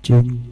Jung.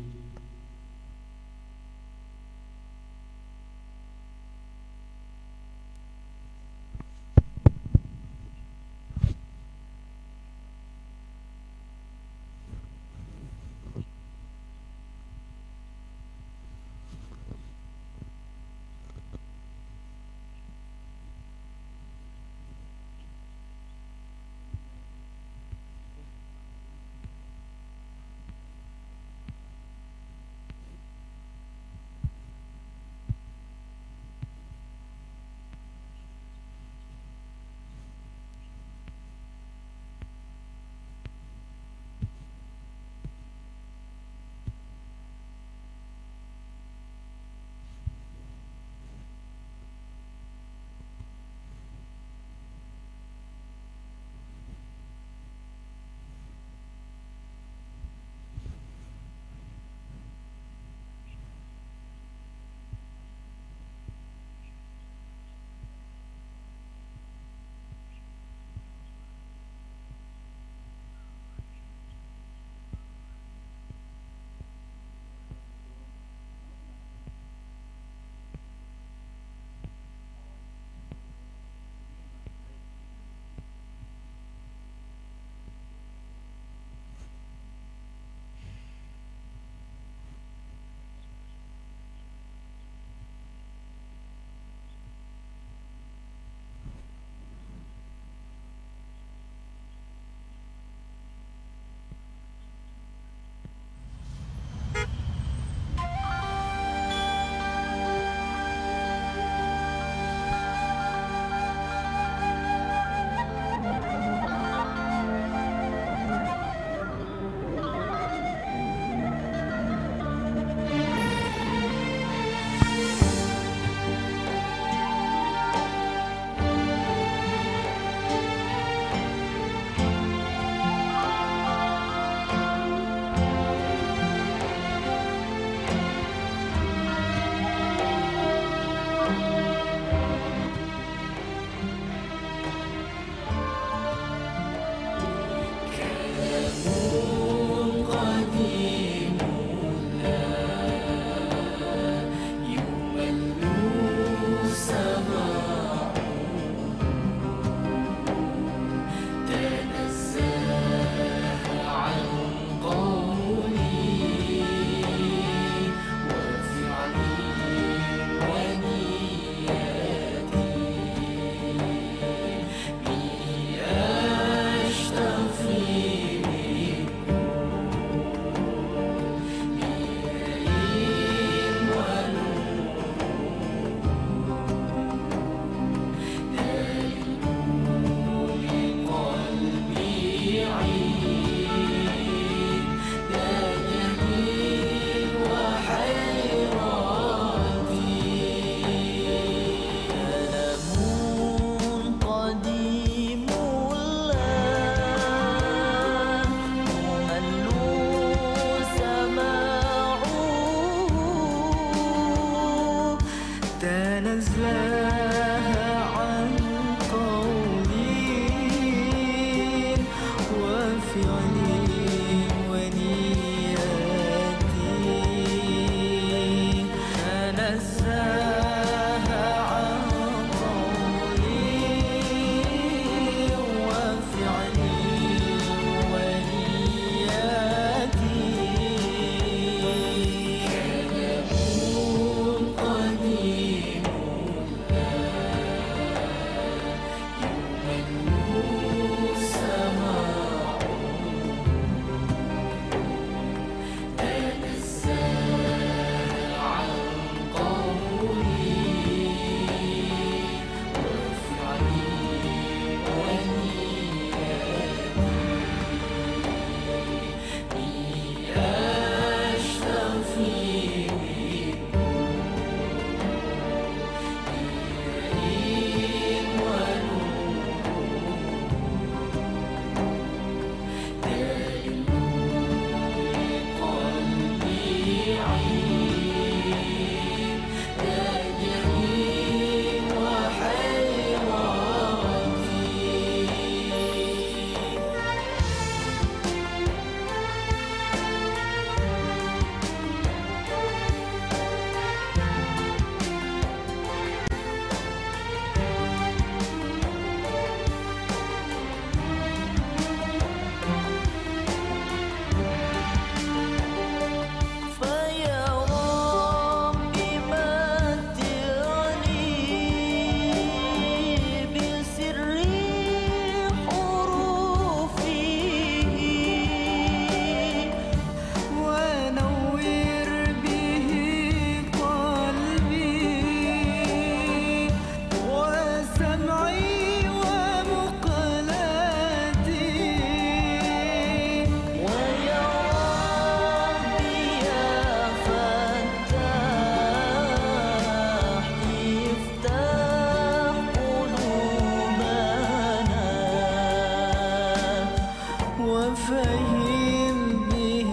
فهِّم به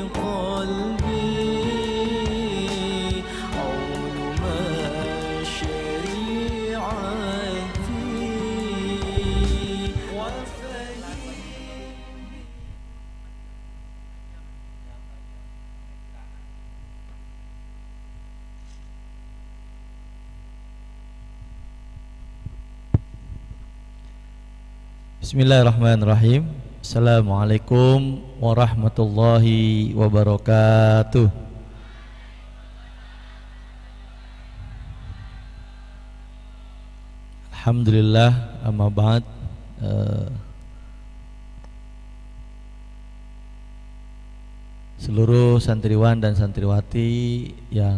قلبي علوم شريعتي Bismillahirrahmanirrahim. Assalamualaikum warahmatullahi wabarakatuh. Alhamdulillah, amma ba'd. Seluruh santriwan dan santriwati yang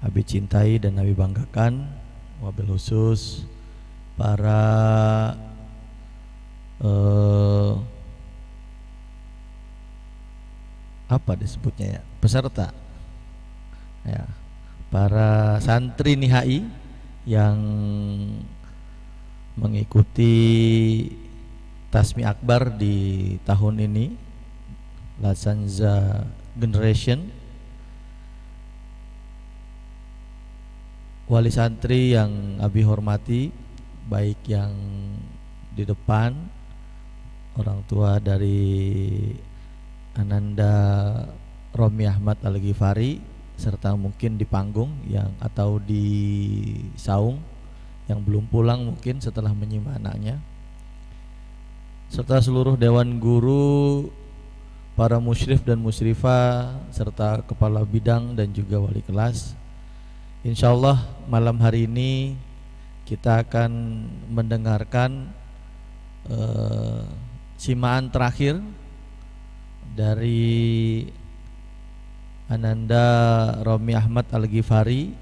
Abi cintai dan Abi banggakan, wabil khusus para apa disebutnya ya, peserta ya, para santri nihai yang mengikuti Tasmi Akbar di tahun ini, Lasanza Generation, wali santri yang Abi hormati, baik yang di depan, orang tua dari Ananda Romi Ahmad Al-Ghifari, serta mungkin di panggung yang atau di saung yang belum pulang mungkin setelah menyimak anaknya, serta seluruh dewan guru, para musyrif dan musyrifah, serta kepala bidang dan juga wali kelas. Insyaallah malam hari ini kita akan mendengarkan simaan terakhir dari Ananda Romi Ahmad Al-Ghifari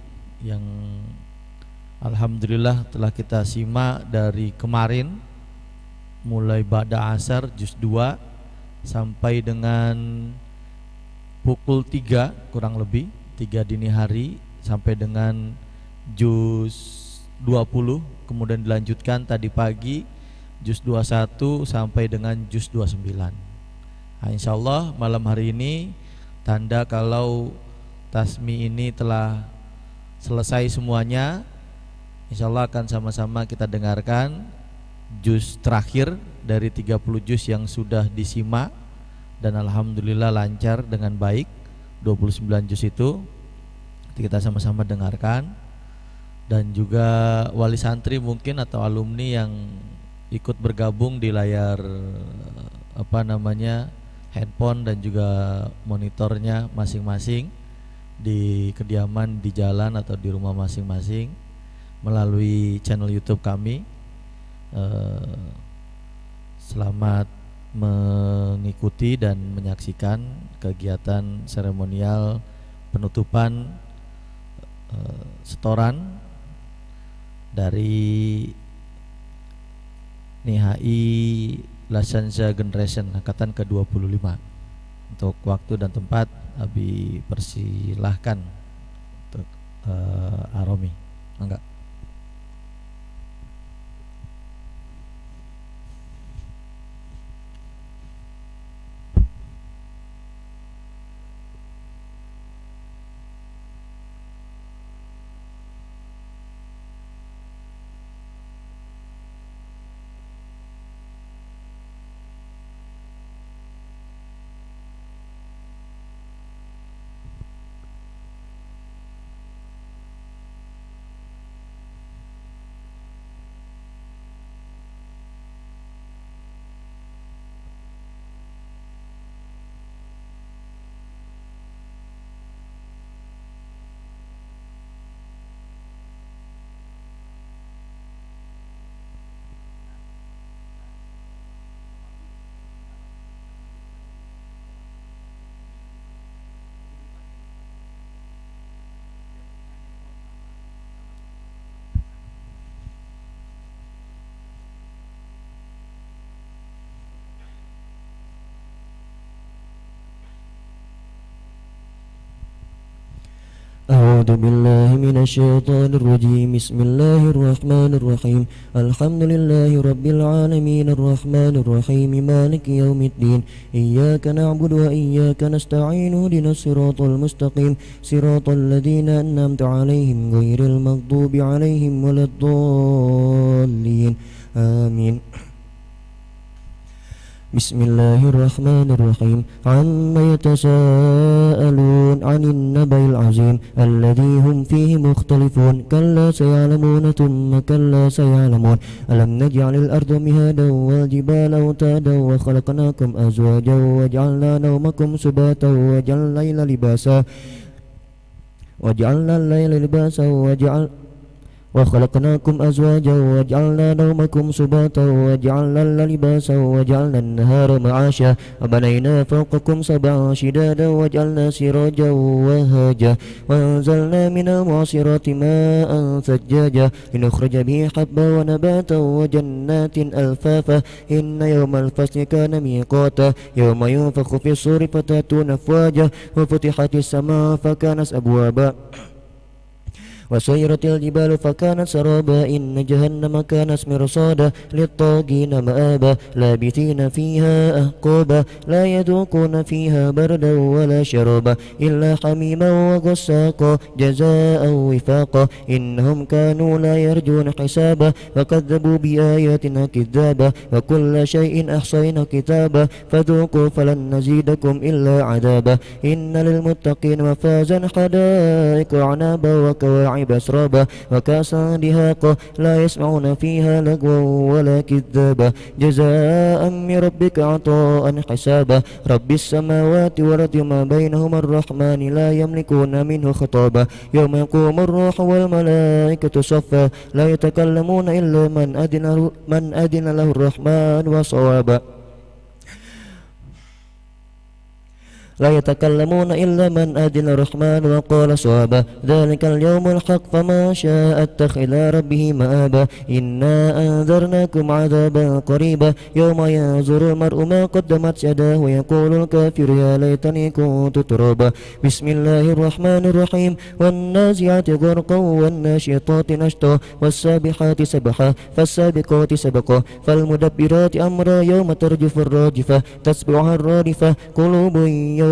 yang alhamdulillah telah kita simak dari kemarin, mulai ba'da asar juz 2 sampai dengan pukul 3 kurang lebih 3 dini hari sampai dengan juz 20, kemudian dilanjutkan tadi pagi juz 21 sampai dengan juz 29. Nah, insyaallah malam hari ini tanda kalau tasmi ini telah selesai semuanya. Insyaallah akan sama-sama kita dengarkan juz terakhir dari 30 juz yang sudah disimak dan alhamdulillah lancar dengan baik. 29 juz itu kita sama-sama dengarkan, dan juga wali santri mungkin atau alumni yang ikut bergabung di layar handphone dan juga monitornya masing-masing di kediaman, di jalan atau di rumah masing-masing melalui channel YouTube kami. Selamat mengikuti dan menyaksikan kegiatan seremonial penutupan setoran dari Nihai Lasanza Generation angkatan ke-25. Untuk waktu dan tempat Abi persilahkan untuk Aromi. Enggak. أعوذ بالله من الشيطان الرجيم بسم الله الرحمن الرحيم الحمد لله رب العالمين الرحمن الرحيم مالك يوم الدين إياك نعبد وإياك نستعين اهدنا الصراط المستقيم صراط الذين أنعمت عليهم غير المغضوب عليهم ولا الضالين آمين بسم الله الرحمن الرحيم عما يتساءلون عن النبأ العظيم الذي هم فيه مختلفون كلا سيعلمون ثم كلا سيعلمون ألم نجعل الأرض مهادا والجبال أوتادا وخلقناكم أزواجا وجعلنا نومكم سباتا وجعلنا الليل لباسا وخلقناكم أزواجا وجعلنا نومكم سباتا وجعلنا الليل لباسا وجعلنا النهار معاشا وبنينا فوقكم سبعا شدادا وجعلنا سراجا وهاجا وأنزلنا من المعصرات ماء ثجاجا لنخرج به حبا ونباتا وجنات ألفافا إن يوم الفصل كان ميقاتا يوم ينفخ في الصور فتأتون أفواجا وفتحت السماء فكانت أبوابا وسيرت الجبال فكانت سرابا إن جهنم كانت مرصادا للطاغين مآبا لابثين فيها أحقابا لا يذوقون فيها بردا ولا شرابا إلا حميما وغساقا جزاء وفاقا إنهم كانوا لا يرجون حسابا وكذبوا بآياتنا كذابا وكل شيء أحصينا كتابا فذوقوا فلن نزيدكم إلا عذابا إن للمتقين مفازا حدائق عنابا وكواعب أسرابا وكأسا دهاقا لا يسمعون فيها لغوا ولا كذابا جزاء من ربك عطاء حسابا رب السماوات والأرض وما بينهما الرحمن لا يملكون منه خطابا يوم يقوم الروح والملائكة صفا لا يتكلمون إلا من أذن له الرحمن وصوابا لا يتكلمون إلا من أذن الرحمن وقال صوابا ذلك اليوم الحق فما شاء اتخذ إلى ربه مآبا إنا أنذرناكم عذابا قريبا يوم ينظر المرء ما قدمت يداه ويقول الكافر يا ليتني كنت ترابا بسم الله الرحمن الرحيم والنازعات غرقا والناشطات نشطا والسابحات سبحا فالسابقات سبقا فالمدبرات أمرا يوم ترجف الراجفة تتبعها الرادفة قلوب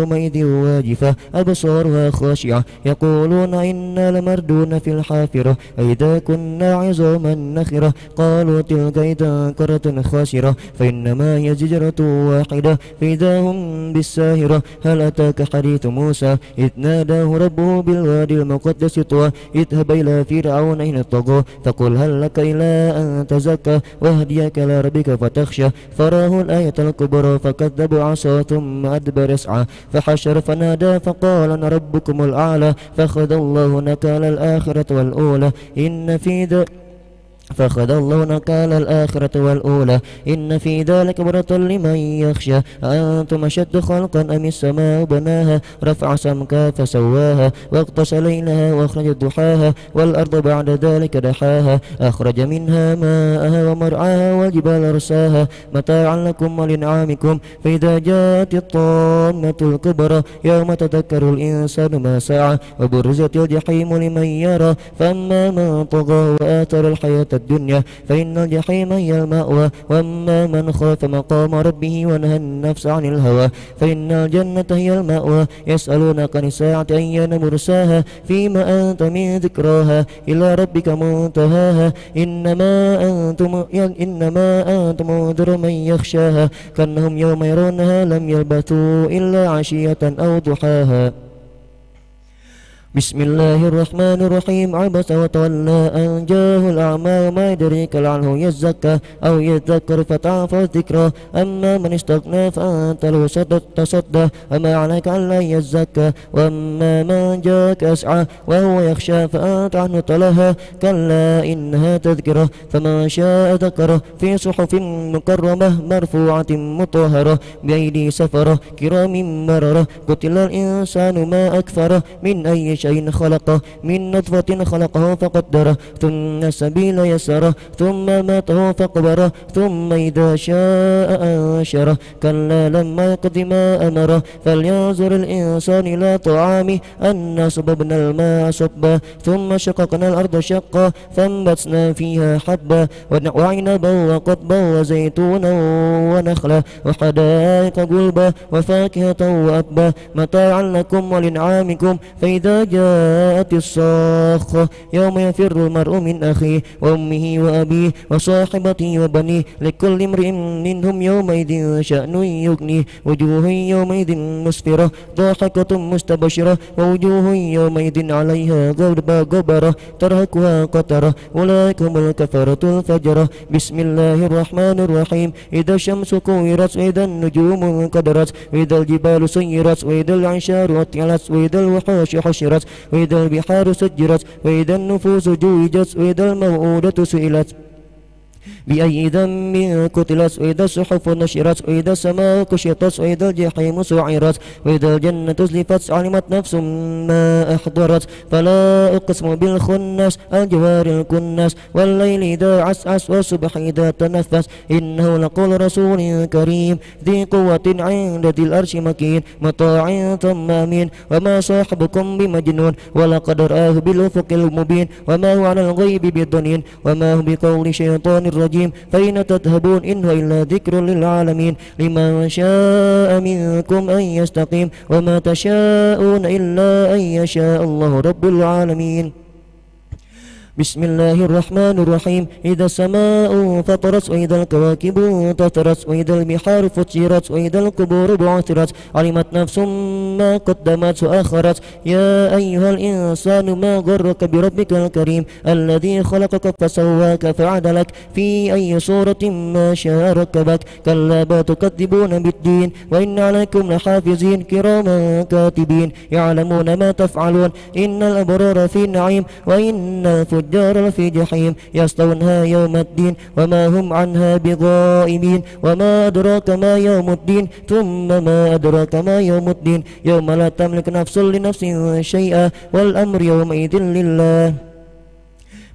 يومئذ واجفة أبصارها خاشعة يقولون إنا لمردون في الحافرة أئذا كنا عظاما نخرة قالوا تلك إذا كرة خاسرة فإنما هي زجرة واحدة فإذا هم بالساهرة هل أتاك حديث موسى إذ ناداه ربه بالوادي المقدس طوى اذهب إلى فرعون إنه طغى فقل هل لك إلى أن تزكى واهديك إلى ربك فتخشى فراه الآية الكبرى فكذب عصا ثم أدبر يسعى فحشر فنادى فقال أنا ربكم الأعلى فأخذ الله نكال الآخرة والأولى فأخذ الله نكال الآخرة والأولى إن في ذلك برة لمن يخشى أنتم أشد خلقا أم السماء بناها رفع سمكها فسواها واغطش ليلها وأخرج ضحاها والأرض بعد ذلك دحاها أخرج منها ماءها ومرعاها والجبال أرساها متاعا لكم ولنعامكم فإذا جاءت الطامة الكبرى يوم تذكر الإنسان ما سعى وبرزت الجحيم لمن يرى فأما من طغى وآثر الحياة الدنيا فإن الجحيم هي المأوى وأما من خاف مقام ربه ونهى النفس عن الهوى فإن الجنة هي المأوى يسألونك عن الساعة أيان مرساها فيما أنت من ذكراها إلى ربك منتهاها إنما أنت منذر من يخشاها كأنهم يوم يرونها لم يلبثوا إلا عشية أو ضحاها بسم الله الرحمن الرحيم عبس وتولى أن جاءه الأعمى وما يدريك لعله يزكى أو يذكر فتنفعه الذكرى أما من استغنى فأنت له تصدى وما عليك ألا يزكى وأما من جاءك أسعى وهو يخشى فأنت عنه تلهى كلا إنها تذكرة فمن شاء ذكره في صحف مكرمة مرفوعة مطهرة بأيدي سفرة كرام مررة قتل الإنسان ما أكفره من أي شيء خلقه من نطفة خلقه فقدره ثم السبيل يسره ثم ماته فقبره ثم إذا شاء أنشره كلا لما يقض ما أمره فلينظر الإنسان إلى طعامه أنا صببنا الماء صبا ثم شققنا الأرض شقا فانبتنا فيها حبا وعنبا وقضبا وزيتونا ونخلا وحدائق غلبا وفاكهة وأبا متاعا لكم ولنعامكم فإذا جاءت الصاخة يوم يفر المرء من أخيه وأمه وأبيه وصاحبته وبنيه لكل امرئ منهم يومئذ شأن يغنيه وجوه يومئذ مسفرة ضاحكة مستبشرة ووجوه يومئذ عليها غبرة ترهقها قترة أولئك هم الكفرة الفجرة بسم الله الرحمن الرحيم إذا الشمس كورت وإذا النجوم انكدرت وإذا الجبال سيرت وإذا العشار أطلت وإذا الوحوش حشرت وإذا البحار سجرت وإذا النفوس جوجت وإذا الموءودة سئلت بأي ذنب قتلت وإذا الصحف نشرت وإذا السماء كشطت وإذا الجحيم سعرت وإذا الجنة أزلفت علمت نفس ما أحضرت فلا أقسم بالخنس الجوار الكنس والليل إذا عسعس والصبح إذا تنفس إنه لقول رسول كريم ذي قوة عند ذي الأرش مكين مطاع ثم أمين وما صاحبكم بمجنون ولقد رآه بالأفق المبين وما هو على الغيب بضنين وما هو بقول شيطان الرجيم فأين تذهبون إن هو إلا ذكر للعالمين لمن شاء منكم أن يستقيم وما تشاءون إلا أن يشاء الله رب العالمين بسم الله الرحمن الرحيم إذا السماء فطرت وإذا الكواكب انتثرت وإذا البحار فجرت وإذا القبور بعثرت علمت نفس ما قدمت وأخرت يا أيها الإنسان ما غرك بربك الكريم الذي خلقك فسواك فعدلك في أي صورة ما شاء ركبك كلا بل تكذبون بالدين وإن عليكم لحافظين كراما كاتبين يعلمون ما تفعلون إن الأبرار في نعيم وإن الفجار في جحيم يصلونها يوم الدين وما هم عنها بغائبين وما أدراك ما يوم الدين ثم ما أدراك ما يوم الدين يوم لا تملك نفس لنفس شيئا والأمر يومئذ لله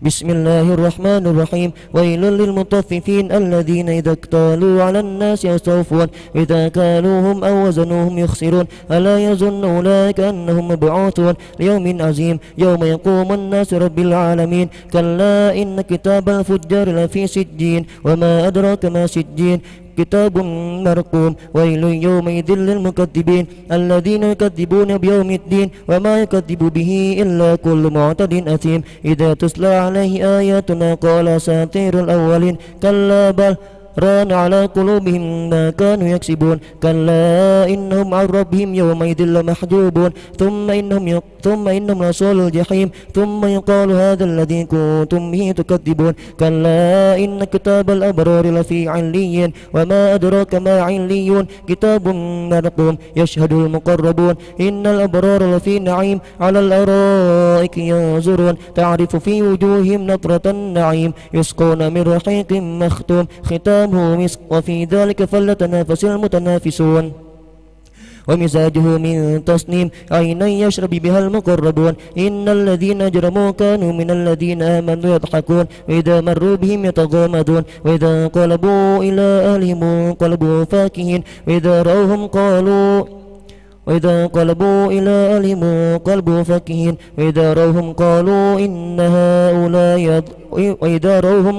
بسم الله الرحمن الرحيم ويل للمطففين الذين إذا اكتالوا على الناس يستوفون إذا كالوهم أو وزنوهم يخسرون ألا يظن أولئك أنهم مبعوثون ليوم عظيم يوم يقوم الناس رب العالمين كلا إن كتاب الفجار لفي سجين وما أدراك ما سجين كتاب مرقوم ويل يومئذ للمكذبين الذين يكذبون بيوم الدين وما يكذب به إلا كل معتد أثيم إذا تتلى عليه آياتنا قال أساطير الأولين كلا بل ران على قلوبهم ما كانوا يكسبون كلا إنهم عن ربهم يومئذ لمحجوبون ثم إنهم رسول الجحيم ثم يقال هذا الذي كنتم به تكذبون كلا إن كتاب الأبرار لفي عليين وما أدراك ما عليون كتاب مرقوم يشهد المقربون إن الأبرار لفي نعيم على الأرائك ينظرون تعرف في وجوههم نضرة النعيم يسقون من رحيق مختوم ختامه مسك وفي ذلك فليتنافس المتنافسون ومزاجه من تصنيم عينا يشرب بها المقربون إن الذين أجرموا كانوا من الذين آمنوا يضحكون وإذا مروا بهم يتغامزون وإذا انقلبوا إلى أهلهم انقلبوا فاكهين وإذا رأوهم قالوا وإذا انقلبوا إلى أهلهم انقلبوا فاكهين وإذا رأوهم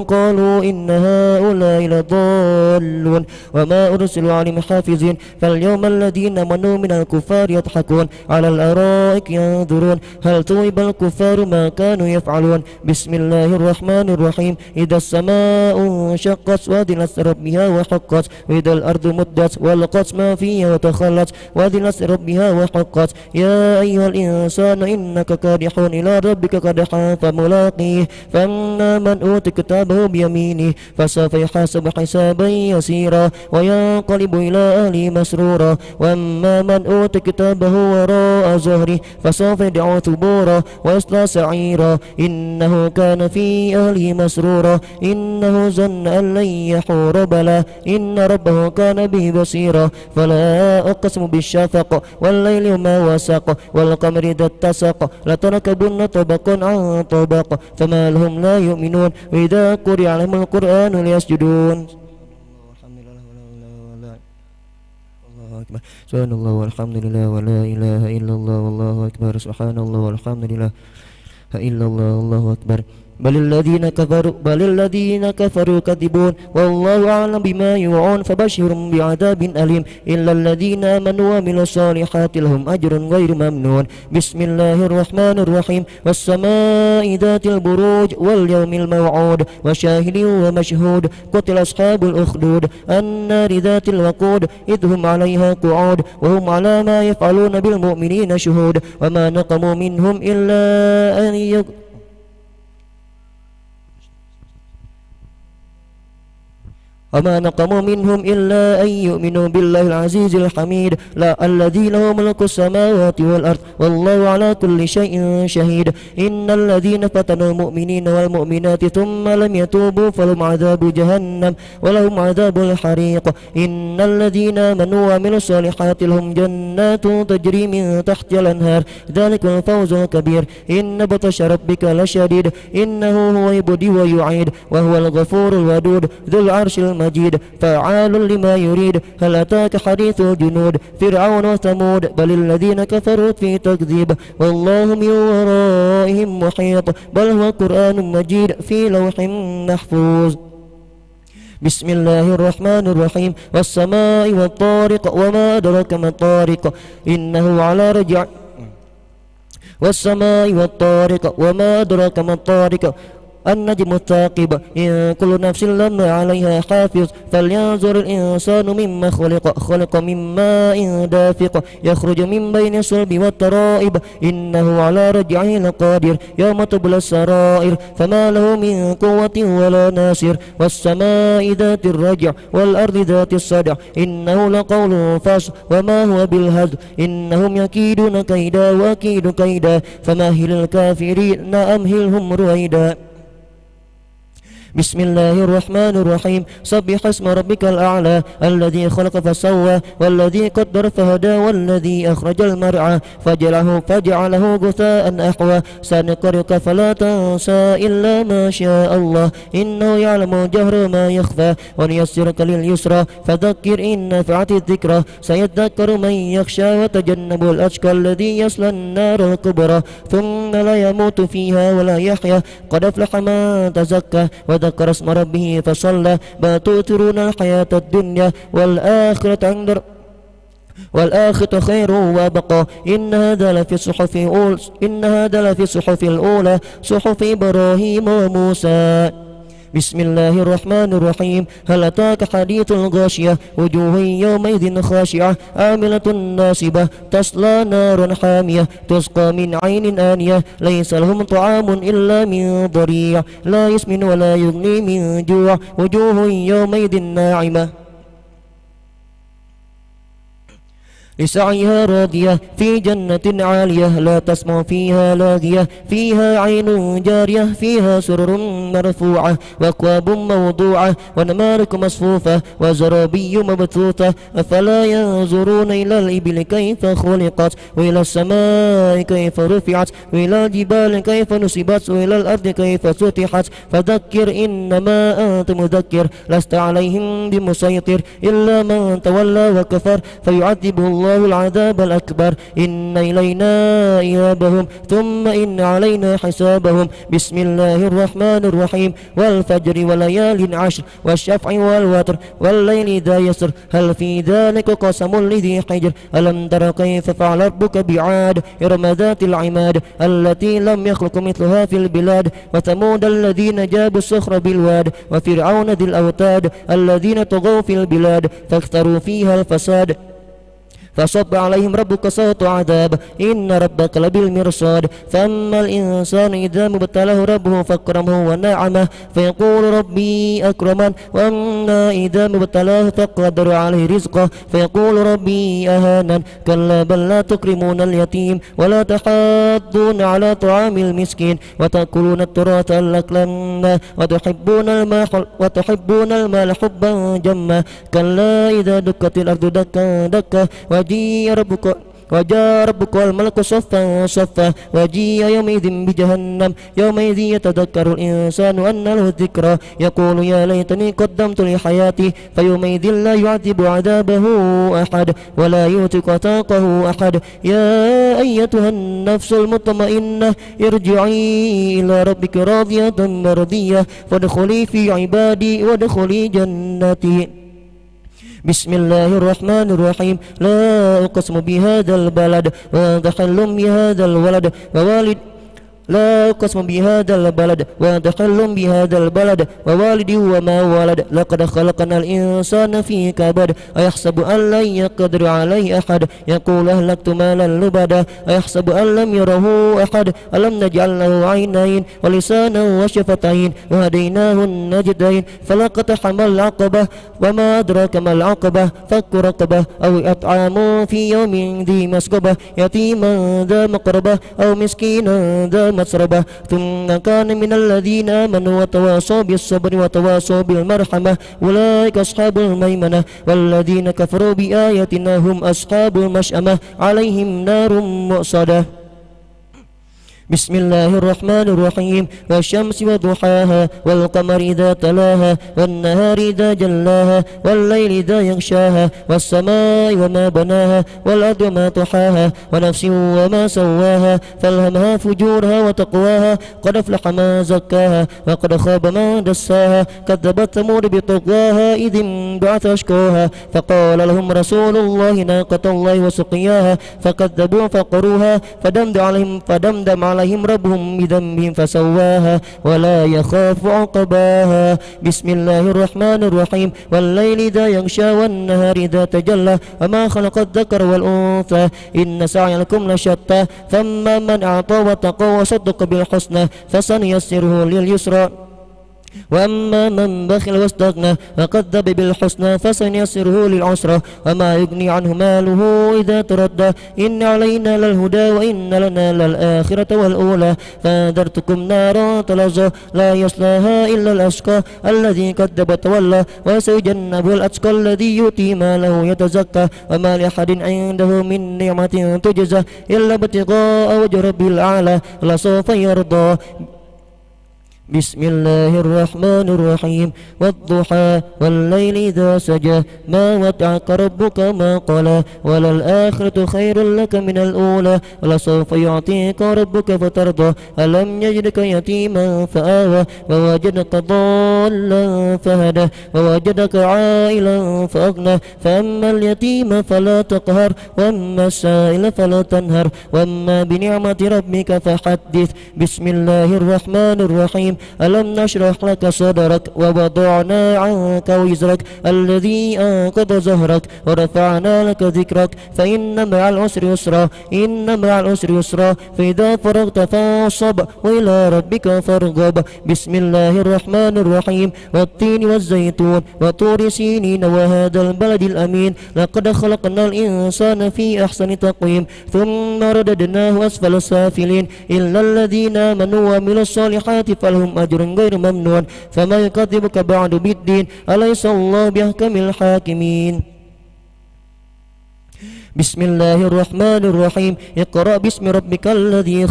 قالوا إن هؤلاء لضالون وما أرسلوا عليهم حافظين فاليوم الذين آمنوا من الكفار يضحكون على الأرائك ينظرون هل ثوب الكفار ما كانوا يفعلون بسم الله الرحمن الرحيم إذا السماء انشقت وأذنت ربها وحقت وإذا الأرض مدت وألقت ما فيها وتخلت وأذنت ربها وحقت يا أيها الإنسان إنك كادح إلى ربك كدحا فملاقيه فأما وأما من أوتي كتابه بيمينه فسوف يحاسب حسابا يسيرا وينقلب إلى أهله مسرورا وأما من أوتي كتابه وراء ظهره فسوف يدعو ثبورا ويصلى سعيرا إنه كان في أهله مسرورا إنه ظن أن لن يحور بلى إن ربه كان به بصيرا فلا أقسم بالشفق والليل وما وسق والقمر إذا اتسق لتركبن طبقا عن طبق فما لهم لا يؤمنون وإذا قرئ عليهم القرآن ليسجدون سبحان الله والحمد لله ولا إله إلا الله والله أكبر سبحان الله والحمد لله إلا الله والله أكبر بل الذين كفروا كذبون والله أعلم بما يوعون فبشرهم بعذاب أليم إلا الذين آمنوا وعملوا الصالحات لهم أجر غير ممنون بسم الله الرحمن الرحيم والسماء ذات البروج واليوم الموعود وشاهد ومشهود قتل أصحاب الأخدود النار ذات الوقود إذ هم عليها قعود وهم على ما يفعلون بالمؤمنين شهود وما نقموا منهم إلا أن وما نقموا منهم إلا أن يؤمنوا بالله العزيز الحميد لا الذي له ملك السماوات والأرض والله على كل شيء شهيد إن الذين فتنوا المؤمنين والمؤمنات ثم لم يتوبوا فلهم عذاب جهنم ولهم عذاب الحريق إن الذين آمنوا وعملوا الصالحات لهم جنات تجري من تحت الأنهار ذلك الفوز الكبير إن بطش ربك لشديد إنه هو يبدئ ويعيد وهو الغفور الودود ذو العرش المجيد فعال لما يريد هل أتاك حديث الجنود فرعون وثمود بل الذين كفروا في تكذيب والله من ورائهم محيط بل هو قرآن مجيد في لوح محفوظ بسم الله الرحمن الرحيم والسماء والطارق وما أدراك ما الطارق إنه على رجع والسماء والطارق وما أدراك ما الطارق النجم الثاقب إن كل نفس لما عليها حافظ فلينظر الإنسان مما خلق من ماء دافق يخرج من بين الصلب والترائب إنه على رجعه لقادر يوم تبلى السرائر فما له من قوة ولا ناصر والسماء ذات الرجع والأرض ذات الصدع إنه لقول فصل وما هو بالهزل إنهم يكيدون كيدا وأكيد كيدا فمهل الكافرين أمهلهم رويدا بسم الله الرحمن الرحيم سبح اسم ربك الأعلى الذي خلق فسوى والذي قدر فهدى والذي أخرج المرعى فجعله غثاء أحوى سنقرئك فلا تنسى إلا ما شاء الله إنه يعلم جهر ما يخفى ونيسرك لليسرى فذكر إن نفعت الذكرى سيذكر من يخشى وتجنب الأشقى الذي يصلى النار الكبرى ثم لا يموت فيها ولا يحيا قد أفلح من تزكى ذكر اسم ربه فصلى بل تؤثرون الحياة الدنيا والآخرة خير وابقى إن هذا لفي الصحف الأولى صحف إبراهيم وموسى بسم الله الرحمن الرحيم هل أتاك حديث الغاشية وجوه يومئذ خاشعة عاملة ناصبة تصلى نارا حامية تسقى من عين آنية ليس لهم طعام إلا من ضريع لا يسمن ولا يغني من جوع وجوه يومئذ ناعمة لسعيها راضية في جنة عالية لا تسمع فيها لاغية فيها عين جارية فيها سرر مرفوعة وأكواب موضوعة ونمارق مصفوفة وزرابي مبثوثة أفلا ينظرون إلى الإبل كيف خلقت وإلى السماء كيف رفعت وإلى الجبال كيف نصبت وإلى الأرض كيف سطحت فذكر إنما أنت مذكر لست عليهم بمسيطر إلا من تولى وكفر فيعذبه الله العذاب الأكبر إن إلينا إيابهم ثم إن علينا حسابهم بسم الله الرحمن الرحيم والفجر وليال عشر والشفع والوتر والليل إذا يسر هل في ذلك قسم لذي حجر ألم تر كيف فعل ربك بعاد إرم ذات العماد التي لم يخلق مثلها في البلاد وثمود الذين جابوا الصخر بالواد وفرعون ذي الأوتاد الذين طغوا في البلاد فاكثروا فيها الفساد فصب عليهم ربك صوت عذاب إن ربك لبالمرصاد فأما الإنسان إذا ما ابتلاه ربه فأكرمه ونعمه فيقول ربي أكرمن وأما إذا ما ابتلاه فقدر عليه رزقه فيقول ربي أهانن كلا بل لا تكرمون اليتيم ولا تحاضون على طعام المسكين وتأكلون التراث أكلا لما وتحبون المال حبا جما كلا إذا دكت الأرض دكا دكا وجاء ربك والملك صفا صفا وجيء يومئذ بجهنم يومئذ يتذكر الإنسان أن له الذكرى يقول يا ليتني قدمت لحياتي فيومئذ لا يعذب عذابه أحد ولا يوثق وثاقه أحد يا أيتها النفس المطمئنة ارجعي إلى ربك راضية مرضية فادخلي في عبادي وادخلي جنتي بسم الله الرحمن الرحيم لا أقسم بهذا البلد وأنت حل بهذا الولد ووالد لا أقسم بهذا البلد وأنت حل بهذا البلد ووالد وما ولد لقد خلقنا الإنسان في كبد أيحسب أن لن يقدر عليه أحد يقول أهلكت مالا لبدا أيحسب أن لم يره أحد ألم نجعل له عينين ولسانا وشفتين وهديناه النجدين فلقتحم العقبة وما أدراك ما العقبة فك رقبة أو إطعام في يوم ذي مسغبة يتيما ذا مقربة أو مسكينا ذا مسربة ثم كان من الذين آمنوا وتواصوا بالصبر وتواصوا بالمرحمة أولئك أصحاب الميمنة والذين كفروا بآياتنا هم أصحاب المشأمة عليهم نار مؤصدة بسم الله الرحمن الرحيم والشمس وضحاها والقمر إذا تلاها والنهار إذا جلاها والليل إذا يغشاها والسماء وما بناها والأرض وما طحاها ونفس وما سواها فألهمها فجورها وتقواها قد أفلح ما زكاها وقد خاب ما دساها كذبت ثمود بطغواها إذ انبعث أشقاها فقال لهم رسول الله ناقة الله وسقياها فكذبوا فقروها فدمدم عليهم ربهم بذنبهم فسواها ولا يخاف عقباها بسم الله الرحمن الرحيم والليل إذا يغشى والنهار إذا تجلى وما خلق الذكر والأنثى إن سعيكم لشتى فأما من أعطى واتقى وصدق بالحسنى فسنيسره لليسرى وأما من بخل واستغنى وكذب بالحسنى فسنيسره للعسرى وما يغني عنه ماله إذا تردى إن علينا للهدى وإن لنا للآخرة والأولى فأنذرتكم نارا تلظى لا يصلاها إلا الأشقى الذي كذب وتولى وسيجنبه الأتقى الذي يؤتي ماله يتزكى وما لأحد عنده من نعمة تجزى إلا ابتغاء وجه ربه الأعلى لسوف يرضى بسم الله الرحمن الرحيم والضحى والليل إذا سجى ما ودعك ربك ما قلى وللآخرة خير لك من الأولى ولسوف يعطيك ربك فترضى ألم يجدك يتيما فآوى ووجدك ضالا فهدى ووجدك عائلا فأغنى فأما اليتيم فلا تقهر وأما السائل فلا تنهر وأما بنعمة ربك فحدث بسم الله الرحمن الرحيم ألم نشرح لك صدرك ووضعنا عنك وزرك الذي أنقض ظهرك ورفعنا لك ذكرك فإن مع العسر يسرا إن مع العسر يسرا فإذا فرغت فانصب وإلى ربك فارغب بسم الله الرحمن الرحيم والتين والزيتون وطور سينين وهذا البلد الأمين لقد خلقنا الإنسان في أحسن تقويم ثم رددناه أسفل السافلين إلا الذين آمنوا وعملوا الصالحات فلهم أجر غير ممنون فما يكذبك بعد بالدين أليس الله بأحكم الحاكمين بسم الله الرحمن الرحيم اقرأ باسم ربك الذي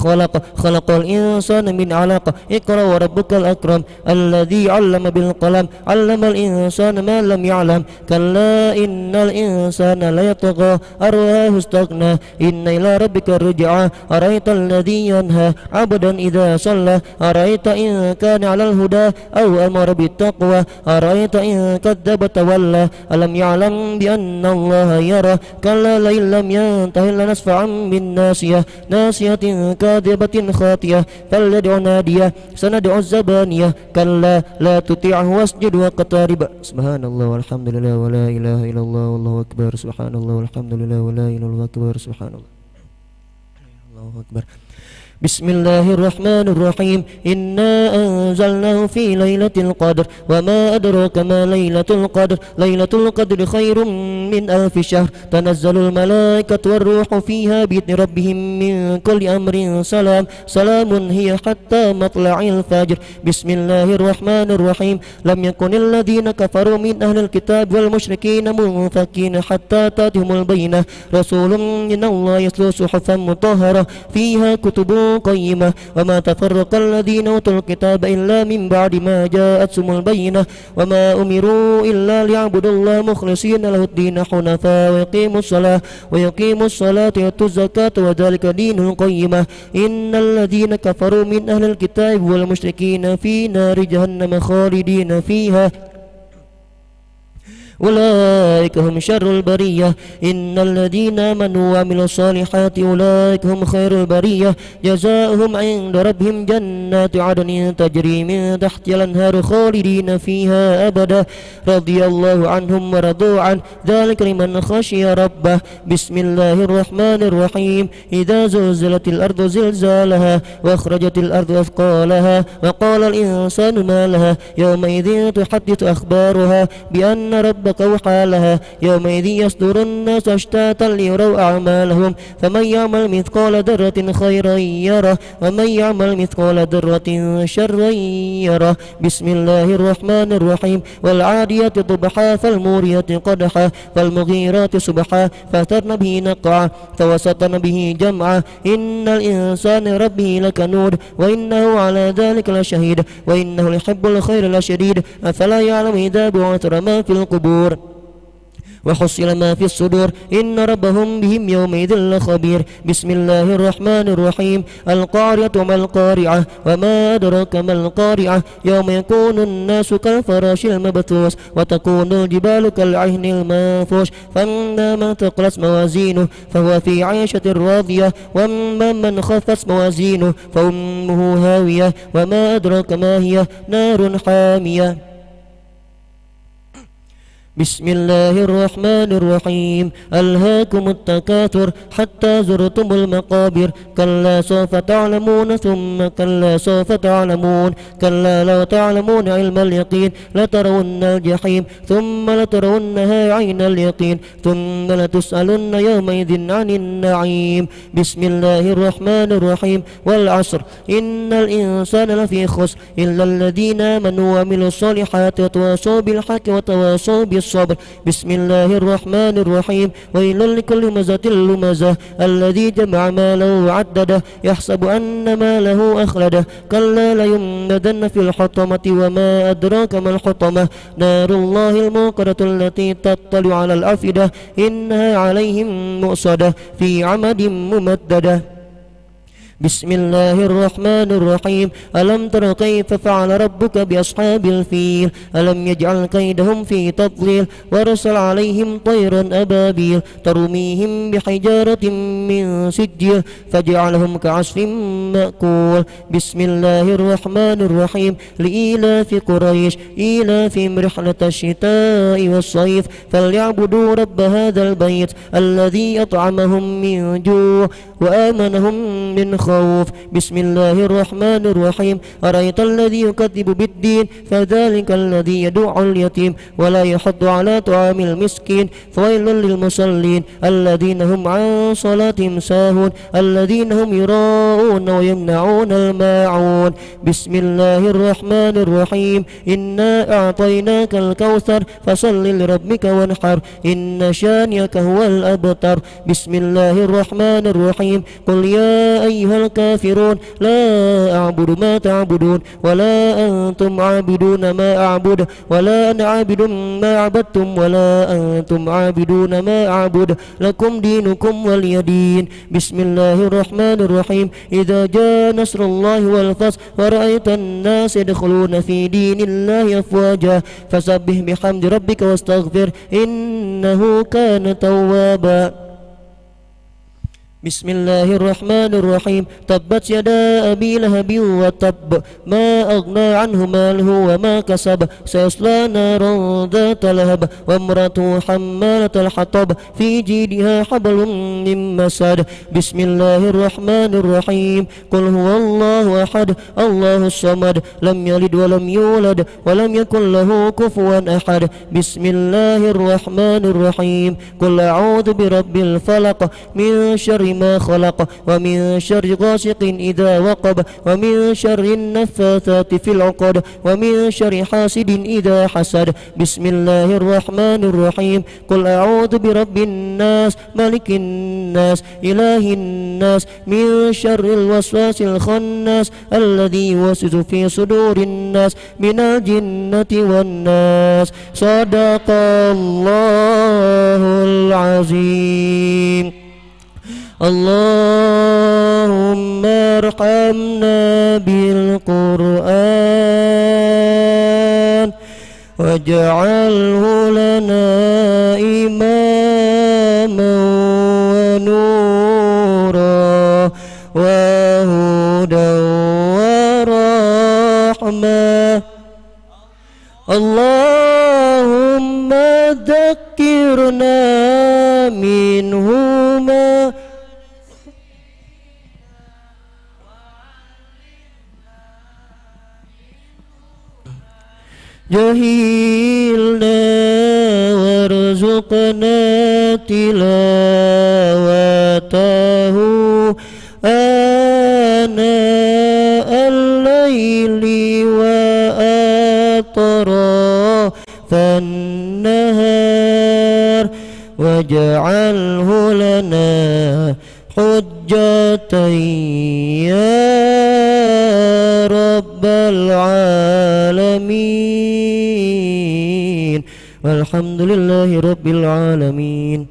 خلق الإنسان من علق اقرأ وربك الأكرم الذي علم بالقلم علم الإنسان ما لم يعلم كلا إن الإنسان ليطغى أن رآه استغنى إن إلى ربك الرجعى أرأيت الذي ينهى عبدا إذا صلى أرأيت إن كان على الهدى أو أمر بالتقوى أرأيت إن كذب تولى ألم يعلم بأن الله يرى كلا لئن لم ينته لنسفعا بالناصية ناصية كاذبة خاطئة فليدع ناديه سندع الزبانية كلا لا تطيعه واسجد واقترب. سبحان الله والحمد لله ولا إله إلا الله والله أكبر. سبحان الله والحمد لله ولا إله إلا الله أكبر. سبحان الله الله أكبر. بسم الله الرحمن الرحيم إنا أنزلناه في ليلة القدر وما أدراك ما ليلة القدر ليلة القدر خير من 1000 شهر تنزل الملائكة والروح فيها بإذن ربهم من كل أمر سلام هي حتى مطلع الفجر. بسم الله الرحمن الرحيم لم يكن الذين كفروا من أهل الكتاب والمشركين منفكين حتى تأتهم البينة رسول من الله يتلو صحفا مطهرة فيها كتب قيمة وما تفرق الذين أوتوا الكتاب إلا من بعد ما جاءتهم البينة وما أمروا إلا ليعبدوا الله مخلصين له الدين حنفاء ويقيموا الصلاة ويؤتوا الزكاة وذلك دين القيمة إن الذين كفروا من أهل الكتاب والمشركين في نار جهنم خالدين فيها أولئك هم شر البرية إن الذين آمنوا وعملوا الصالحات أولئك هم خير البرية جزاؤهم عند ربهم جنات عدن تجري من تحتها الأنهار خالدين فيها أبدا رضي الله عنهم ورضوا عنه ذلك لمن خشي ربه. بسم الله الرحمن الرحيم إذا زلزلت الأرض زلزالها وأخرجت الأرض أثقالها وقال الإنسان ما لها يومئذ تحدث أخبارها بأن ربك أوحى لها يومئذ يصدر الناس أشتاتا ليروا أعمالهم فمن يعمل مثقال ذرة خيرا يره ومن يعمل مثقال ذرة شرا يره. بسم الله الرحمن الرحيم والعاديات ضبحا فالموريات قدحا فالمغيرات صبحا فأثرن به نقعا فوسطن به جمعا إن الإنسان ربه لكنود وإنه على ذلك لشهيد وإنه يحب الخير لشديد أفلا يعلم إذا بعثر ما في القبور وحصل ما في الصدور إن ربهم بهم يومئذ لخبير. بسم الله الرحمن الرحيم القارعة ما القارعة وما أدراك ما القارعة يوم يكون الناس كالفراش المبثوث وتكون الجبال كالعهن المنفوش فأما من ثقلت موازينه فهو في عيشة راضية وأما من خفت موازينه فأمه هاوية وما أدراك ما هي نار حامية. بسم الله الرحمن الرحيم ألهاكم التكاثر حتى زرتم المقابر كلا سوف تعلمون ثم كلا سوف تعلمون كلا لو تعلمون علم اليقين لترون الجحيم ثم لترونها عين اليقين ثم لتسألن يومئذ عن النعيم. بسم الله الرحمن الرحيم والعصر إن الإنسان لفي خسر إلا الذين آمنوا وعملوا الصالحات وتواصوا بالحق وتواصوا بالصبر. بسم الله الرحمن الرحيم ويل لكل همزة لمزة الذي جمع ماله وعدده يحسب أن ماله أخلده كلا لينبذن في الحطمة وما أدراك ما الحطمة نار الله الموقدة التي تطلع على الأفئدة إنها عليهم مؤصدة في عمد ممددة. بسم الله الرحمن الرحيم ألم تر كيف فعل ربك بأصحاب الفيل ألم يجعل كيدهم في تضليل وأرسل عليهم طيرا أبابيل ترميهم بحجارة من سجيل فجعلهم كعصف مأكول. بسم الله الرحمن الرحيم لإيلاف قريش إيلافهم رحلة الشتاء والصيف فليعبدوا رب هذا البيت الذي أطعمهم من جوع وآمنهم من خوف. بسم الله الرحمن الرحيم أرأيت الذي يكذب بالدين فذلك الذي يدع اليتيم ولا يحض على طعام المسكين فويل للمصلين الذين هم عن صلاتهم ساهون الذين هم يراءون ويمنعون الماعون. بسم الله الرحمن الرحيم إنا أعطيناك الكوثر فصل لربك وانحر إن شانئك هو الأبتر. بسم الله الرحمن الرحيم قل يا أيها الكافرون لا أعبد ما تعبدون ولا أنتم عابدون ما أعبد ولا أنا عابد ما عبدتم ولا أنتم عابدون ما أعبد لكم دينكم ولي دين. بسم الله الرحمن الرحيم إذا جاء نصر الله والفتح ورأيت الناس يدخلون في دين الله أفواجا فسبح بحمد ربك واستغفر إنه كان توابا. بسم الله الرحمن الرحيم تبت يدا أبي لهب وتب ما أغنى عنه ماله وما كسب سيصلى نارا ذات لهب وامرأته حمالة الحطب في جيدها حبل من مسد بسم الله الرحمن الرحيم قل هو الله أحد الله الصمد لم يلد ولم يولد ولم يكن له كفوا أحد بسم الله الرحمن الرحيم قل أعوذ برب الفلق من شر ما خلق ومن شر غاسق إذا وقب ومن شر النفاثات في العقد ومن شر حاسد إذا حسد بسم الله الرحمن الرحيم قل أعوذ برب الناس ملك الناس إله الناس من شر الوسواس الخناس الذي يوسوس في صدور الناس من الجنة والناس صدق الله العظيم اللهم ارحمنا بالقرآن واجعله لنا إماما ونورا وهدى ورحمة اللهم ذكرنا منهما جهلنا وارزقنا تلاوته آناء الليل وأطراف النهار واجعله لنا حجة يا رب العالمين والحمد لله رب العالمين.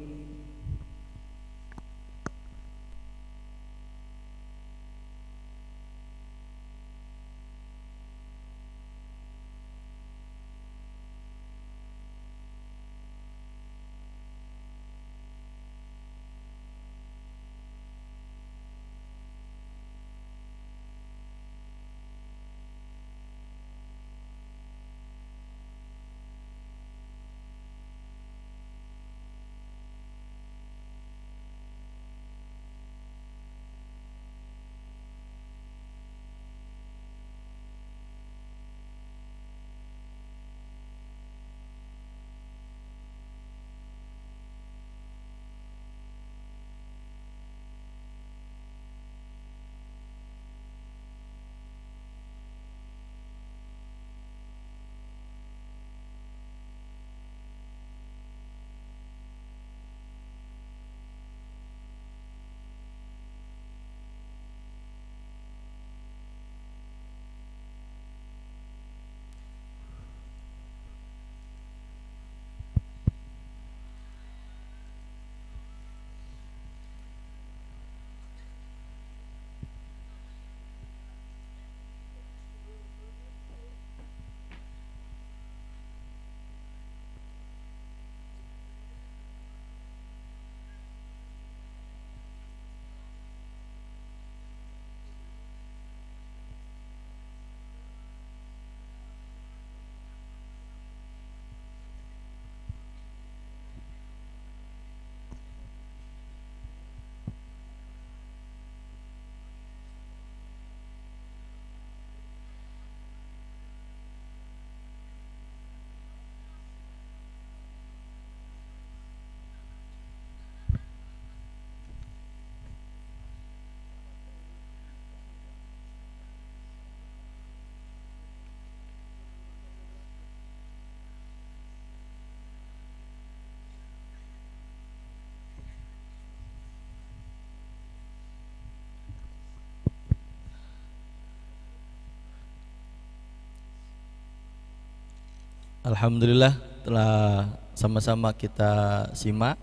Alhamdulillah telah sama-sama kita simak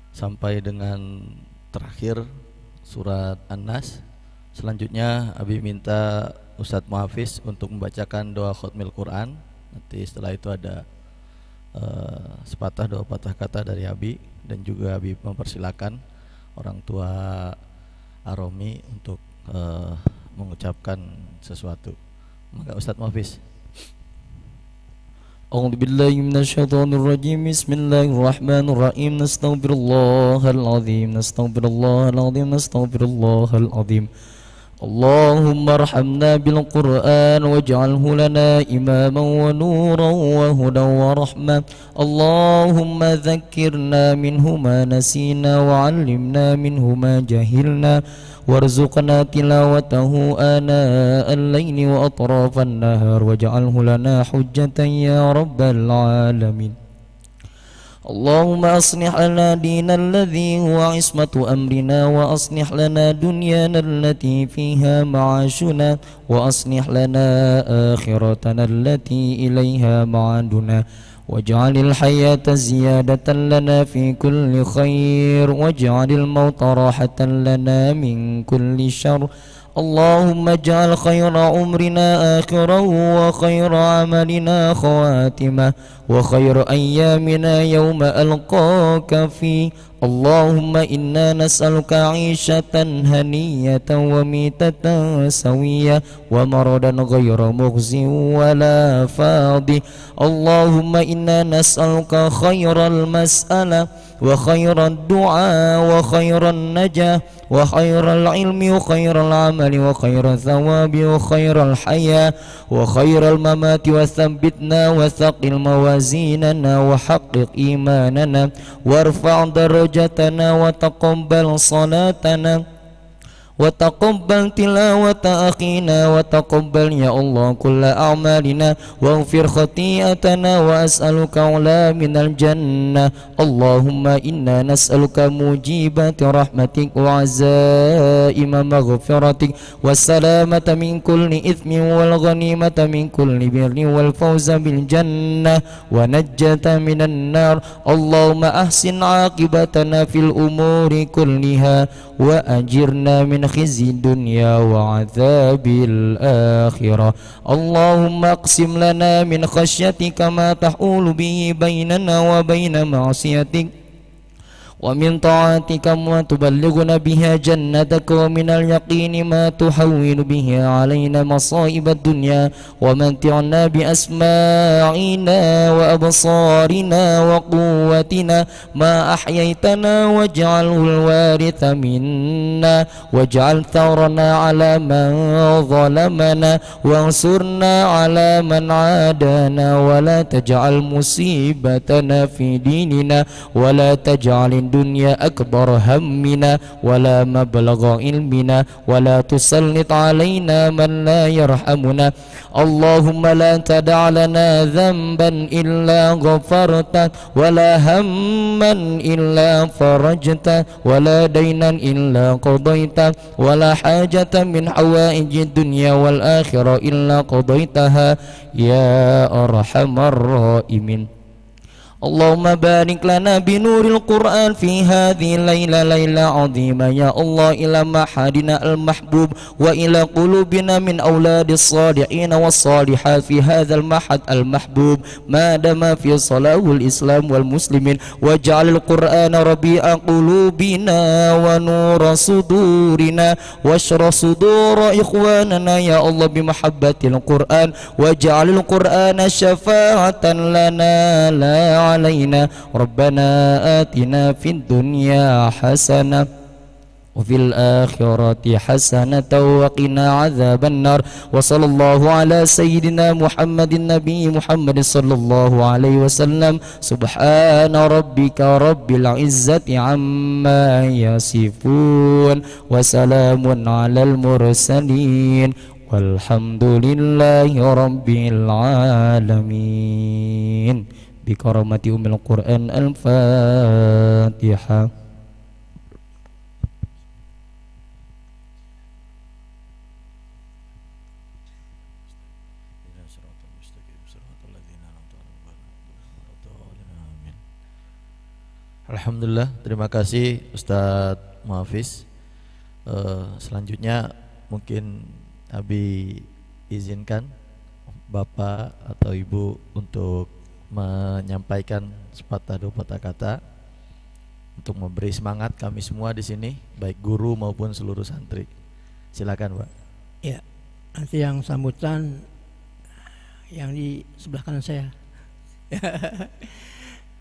sampai dengan terakhir surat An-Nas. Selanjutnya Abi minta Ustadz Muhafiz untuk membacakan doa khutmil Quran. Nanti setelah itu ada sepatah dua patah kata dari Abi, dan juga Abi mempersilakan orang tua Aromi untuk mengucapkan sesuatu. Maka Ustadz Muhafiz. أعوذ بالله من الشيطان الرجيم بسم الله الرحمن الرحيم نستغفر الله العظيم نستغفر الله العظيم نستغفر الله العظيم اللهم ارحمنا بالقرآن واجعله لنا إماما ونورا وهدى ورحمة اللهم ذكرنا منه ما نسينا وعلمنا منه ما جهلنا وارزقنا تلاوته آناء الليل وأطراف النهار واجعله لنا حجة يا رب العالمين اللهم أصلح لنا دينا الذي هو عصمة أمرنا وأصلح لنا دنيانا التي فيها معاشنا وأصلح لنا آخرتنا التي إليها معادنا واجعل الحياة زيادة لنا في كل خير واجعل الموت راحة لنا من كل شر اللهم اجعل خير عمرنا آخره وخير عملنا خواتمه وخير أيامنا يوم ألقاك فيه اللهم إنا نسألك عيشة هنية وميتة سوية ومرضا غير مخزي ولا فاضي اللهم إنا نسألك خير المسألة وخير الدعاء وخير النجاة وخير العلم وخير العمل وخير الثواب وخير الحياة وخير الممات وثبتنا وثقل موازيننا وحقق إيماننا وارفع درجتنا وتقبل صلاتنا وتقبل تلاوة أخينا وتقبل يا الله كل أعمالنا واغفر خطيئتنا وأسألك علا من الجنة اللهم إنا نسألك موجبات رحمتك وعزائم مغفرتك والسلامة من كل إثم والغنيمة من كل بر والفوز بالجنة ونجاة من النار اللهم أحسن عاقبتنا في الأمور كلها وأجرنا من خزي الدنيا وعذاب الآخرة اللهم اقسم لنا من خشيتك ما تحول به بيننا وبين معصيتك ومن طاعتك ما تبلغنا بها جنتك ومن اليقين ما تحول به علينا مصائب الدنيا ومتعنا بأسماعنا وأبصارنا وقوتنا ما أحييتنا واجعله الوارث منا واجعل ثارنا على من ظلمنا وانصرنا على من عادانا ولا تجعل مصيبتنا في ديننا ولا تجعل الدنيا أكبر همنا ولا مبلغ علمنا ولا تسلط علينا من لا يرحمنا اللهم لا تدع لنا ذنبا إلا غفرته ولا هما إلا فرجته ولا دينا إلا قضيته ولا حاجة من حوائج الدنيا والآخرة إلا قضيتها يا أرحم الراحمين اللهم بارك لنا بنور القرآن في هذه الليلة ليلة عظيمة يا الله إلى معهدنا المحبوب وإلى قلوبنا من أولاد الصالحين والصالحات في هذا المعهد المحبوب ما دام في صلاح الإسلام والمسلمين واجعل القرآن ربيع قلوبنا ونور صدورنا واشرح صدور إخواننا يا الله بمحبة القرآن واجعل القرآن شفاعة لنا لا علينا ربنا آتنا في الدنيا حسنة وفي الآخرة حسنة وقنا عذاب النار وصلى الله على سيدنا محمد النبي محمد صلى الله عليه وسلم سبحان ربك رب العزة عما يصفون وسلام على المرسلين والحمد لله رب العالمين بكرامة أم القرآن الفاتحة. Alhamdulillah, terima kasih Ustadz Muhafiz. Selanjutnya mungkin Abi izinkan Bapak atau Ibu untuk menyampaikan sepatah dua patah kata untuk memberi semangat kami semua di sini, baik guru maupun seluruh santri. Silakan, Pak. Ya, nanti yang sambutan yang di sebelah kanan saya.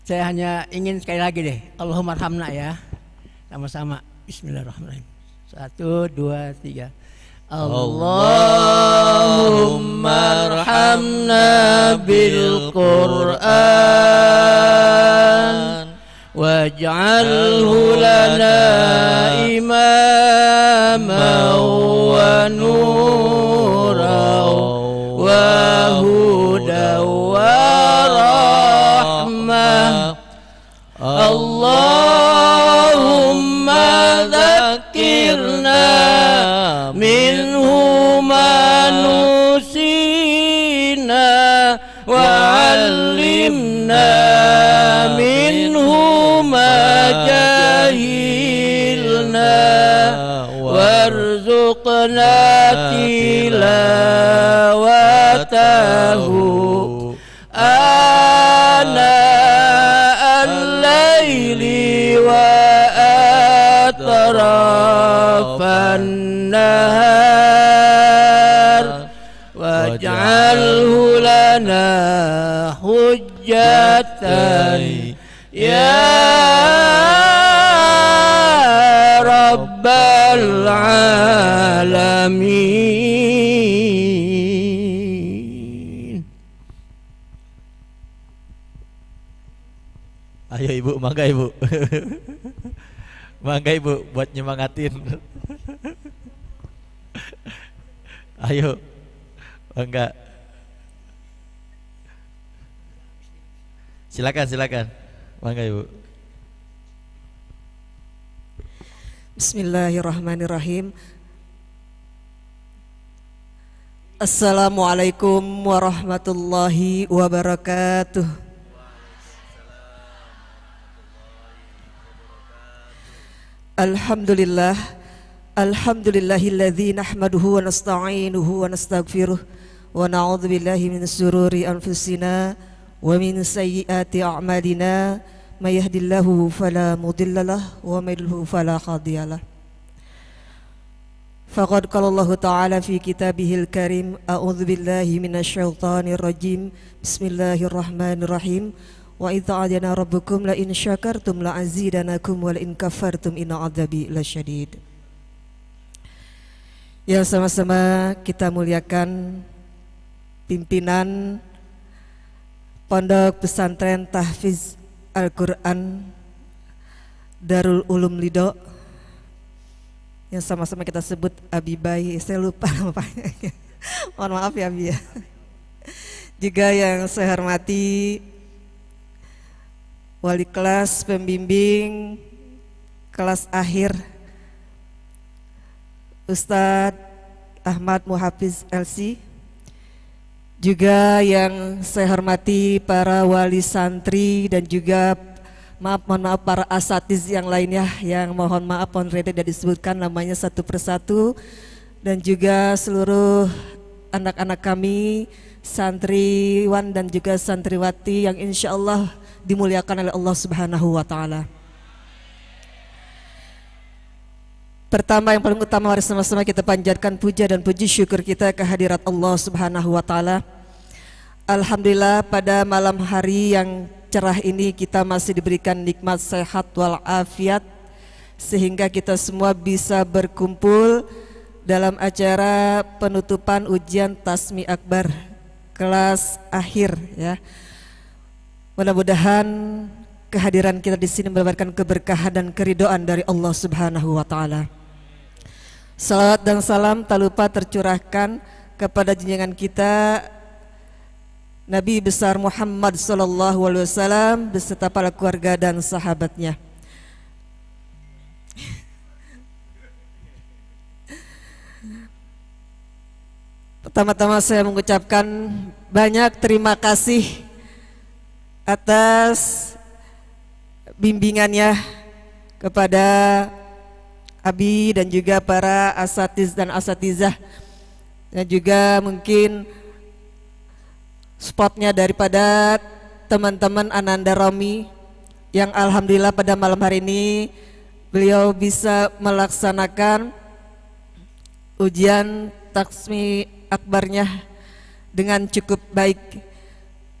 Saya hanya ingin sekali lagi deh, Allahumma arhamna ya, sama-sama. Bismillahirrahmanirrahim. 1, 2, 3. Allahumma arhamna bil Qur'an waj'alhu lana imaman wa nuran wa hudan wa rahmah. Allahumma dzakirna minhu ma nusina wa 'allimna minhu ma jahilna warzuqna tilawatahu ana al-laili wa atrafan nahar waj'alhu lana hujjatan ya rabbal alamin. Ayo Ibu, mangga Ibu. Mangga Ibu buat nyemangatin. Ayo. Mangga. Silakan. Mangga Ibu. Bismillahirrahmanirrahim. Assalamualaikum warahmatullahi wabarakatuh. Alhamdulillah, alhamdulillahilladzi nahmaduhu wa nasta'inuhu wa nastaghfiruh wa na'udzu billahi min syururi anfusina wa min sayyiati a'malina may yahdihillahu fala mudhillalah wa may yudlilhu fala hadiyalah. Faqad qala Allah ta'ala fi kitabihil karim a'udzu billahi minasyaitonir rajim. Bismillahirrahmanirrahim. Wa idza adana rabbukum la in syakartum la azidanakum wa la in kafartum inna adzabi lasyadid. Ya, sama-sama kita muliakan pimpinan Pondok Pesantren Tahfiz Al-Qur'an Darul Ulum Lido yang sama-sama kita sebut Abi Bayi. Saya lupa namanya. Mohon maaf ya Abi ya. Juga yang saya hormati wali kelas pembimbing kelas akhir Ustadz Ahmad Muhafiz LC, juga yang saya hormati para wali santri dan juga mohon maaf para asatiz yang lainnya yang mohon maaf tidak disebutkan namanya satu persatu, dan juga seluruh anak-anak kami santriwan dan juga santriwati yang insya Allah dimuliakan oleh Allah Subhanahu wa Ta'ala. Pertama, yang paling utama, mari sama-sama kita panjatkan puja dan puji syukur kita kehadirat Allah Subhanahu wa Ta'ala. Alhamdulillah, pada malam hari yang cerah ini kita masih diberikan nikmat sehat walafiat sehingga kita semua bisa berkumpul dalam acara penutupan ujian Tasmi Akbar kelas akhir ya. Mudah-mudahan kehadiran kita di sini mendapatkan keberkahan dan keridhaan dari Allah Subhanahu wa Ta'ala. Salawat dan salam tak lupa tercurahkan kepada junjungan kita Nabi besar Muhammad sallallahu alaihi wasallam beserta para keluarga dan sahabatnya. Pertama-tama saya mengucapkan banyak terima kasih atas bimbingannya kepada Abi dan juga para asatiz dan asatizah, dan juga mungkin spotnya daripada teman-teman Ananda Romi yang alhamdulillah pada malam hari ini beliau bisa melaksanakan ujian taksmi akbarnya dengan cukup baik.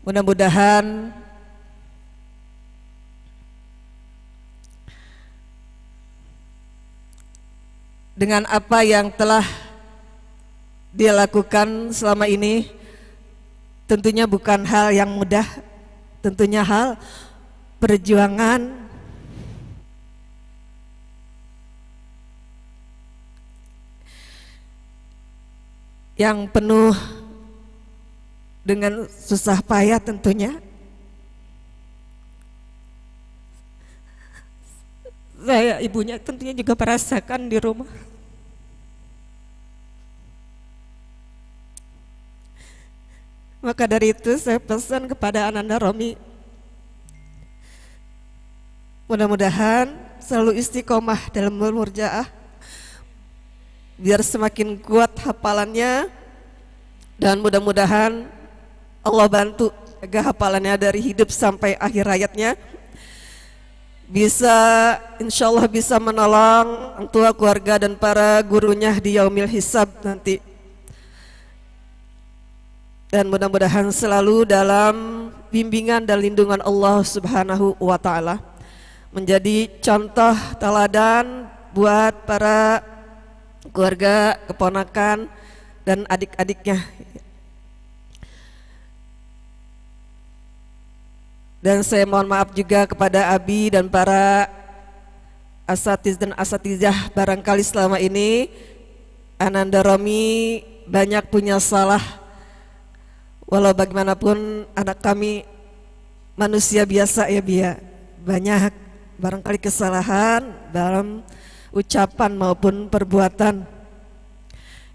Mudah-mudahan dengan apa yang telah dia lakukan selama ini, tentunya bukan hal yang mudah, tentunya hal perjuangan yang penuh dengan susah payah tentunya. Saya ibunya tentunya juga merasakan di rumah. Maka dari itu saya pesan kepada Ananda Romi, mudah-mudahan selalu istiqomah dalam bermurjaah, biar semakin kuat hafalannya, dan mudah-mudahan Allah bantu agar hafalannya dari hidup sampai akhir hayatnya bisa, insya Allah bisa menolong orang tua, keluarga, dan para gurunya di yaumil hisab nanti. Dan mudah-mudahan selalu dalam bimbingan dan lindungan Allah Subhanahu wa Ta'ala, menjadi contoh teladan buat para keluarga, keponakan, dan adik-adiknya. Dan saya mohon maaf juga kepada Abi dan para asatiz dan asatizah, barangkali selama ini Ananda Romi banyak punya salah. Walau bagaimanapun anak kami manusia biasa ya Bia, banyak barangkali kesalahan dalam ucapan maupun perbuatan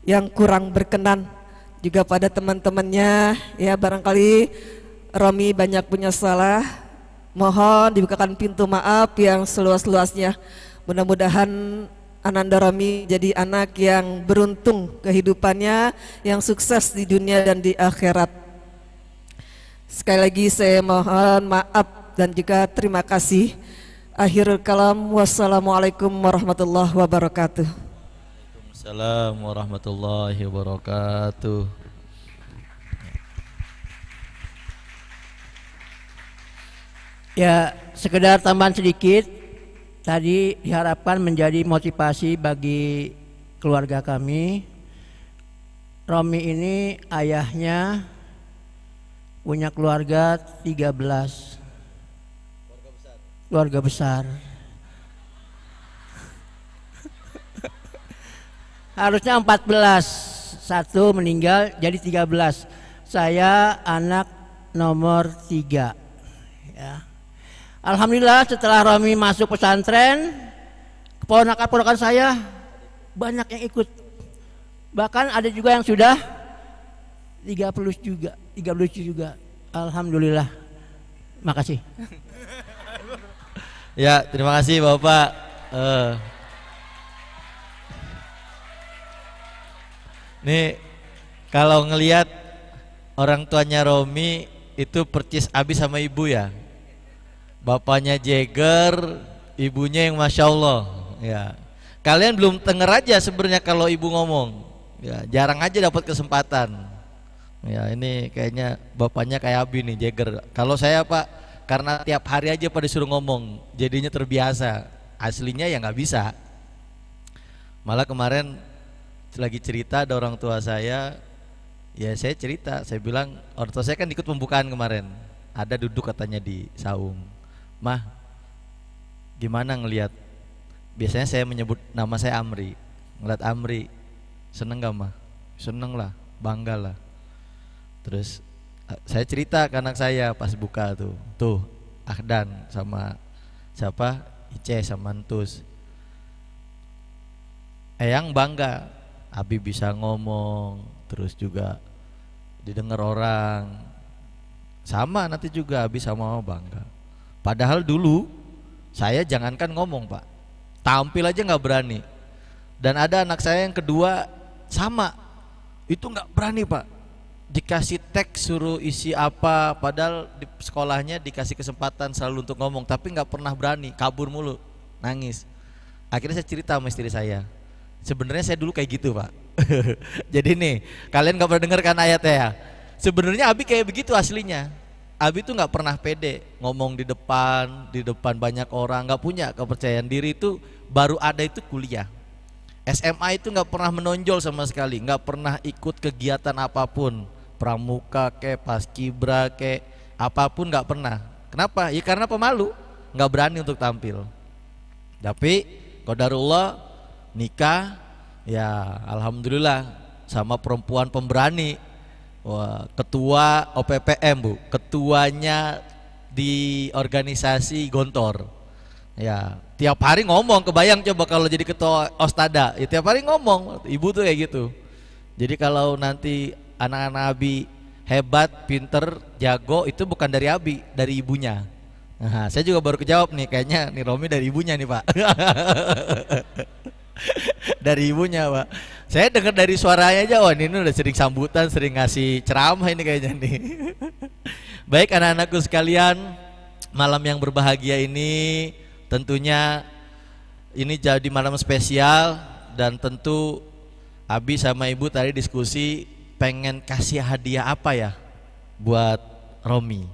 yang kurang berkenan juga pada teman-temannya ya. Barangkali Romi banyak punya salah, mohon dibukakan pintu maaf yang seluas-luasnya. Mudah-mudahan Ananda Romi jadi anak yang beruntung kehidupannya, yang sukses di dunia dan di akhirat. Sekali lagi saya mohon maaf dan juga terima kasih. Akhirul kalam, wassalamualaikum warahmatullahi wabarakatuh. Waalaikumsalam warahmatullahi wabarakatuh. Ya, sekedar tambahan sedikit, tadi diharapkan menjadi motivasi bagi keluarga kami. Romi ini ayahnya punya keluarga 13, keluarga besar. Harusnya 14, satu meninggal jadi 13. Saya anak nomor 3 ya. Alhamdulillah setelah Romi masuk pesantren, keponakan-keponakan saya banyak yang ikut. Bahkan ada juga yang sudah 30 juga. Alhamdulillah. Makasih. Ya, terima kasih Bapak. Nih kalau ngelihat orang tuanya Romi itu percis Abi sama ibu ya. Bapaknya Jagger, ibunya yang Masya Allah ya. Kalian belum denger aja sebenarnya kalau ibu ngomong ya, jarang aja dapat kesempatan ya. Ini kayaknya bapaknya kayak Abi nih, Jagger. Kalau saya Pak, karena tiap hari aja pada disuruh ngomong, jadinya terbiasa. Aslinya ya nggak bisa. Malah kemarin lagi cerita ada orang tua saya, ya saya cerita, saya bilang orang tua saya kan ikut pembukaan kemarin, ada duduk katanya di saung. Mah, gimana ngelihat? Biasanya saya menyebut nama saya Amri. Ngeliat Amri, seneng gak mah? Seneng lah, bangga lah. Terus saya cerita ke anak saya pas buka tuh Ahdan sama siapa? Ice sama Antus. Eyang bangga, Abi bisa ngomong, terus juga didengar orang. Sama nanti juga Abi sama mama bangga. Padahal dulu saya jangankan ngomong Pak, tampil aja nggak berani. Dan ada anak saya yang kedua sama, itu nggak berani Pak. dikasih teks suruh isi apa, padahal di sekolahnya dikasih kesempatan selalu untuk ngomong, tapi nggak pernah berani, kabur mulu, nangis. Akhirnya saya cerita sama istri saya, sebenarnya saya dulu kayak gitu Pak. Jadi nih, kalian nggak pernah dengar kan ayatnya ya? Sebenarnya Abi kayak begitu aslinya. Abi tuh nggak pernah pede ngomong di depan banyak orang, nggak punya kepercayaan diri. Itu baru ada itu kuliah. SMA itu nggak pernah menonjol sama sekali, nggak pernah ikut kegiatan apapun, pramuka kayak paskibra kayak apapun nggak pernah. Kenapa? Ya karena pemalu, nggak berani untuk tampil. Tapi qadarullah nikah, ya alhamdulillah sama perempuan pemberani. Wah, ketua OPPM Bu, ketuanya di organisasi Gontor. Ya, tiap hari ngomong, kebayang coba kalau jadi ketua Ostada, ya tiap hari ngomong, ibu tuh kayak gitu. Jadi kalau nanti anak-anak Abi hebat, pinter, jago, itu bukan dari Abi, dari ibunya. Nah, saya juga baru kejawab nih, kayaknya nih Romi dari ibunya nih Pak. Dari ibunya Pak. Saya dengar dari suaranya aja, wah ini udah sering sambutan, sering ngasih ceramah ini kayaknya nih. Baik anak-anakku sekalian, malam yang berbahagia ini tentunya ini jadi malam spesial, dan tentu Abi sama Ibu tadi diskusi pengen kasih hadiah apa ya buat Romi.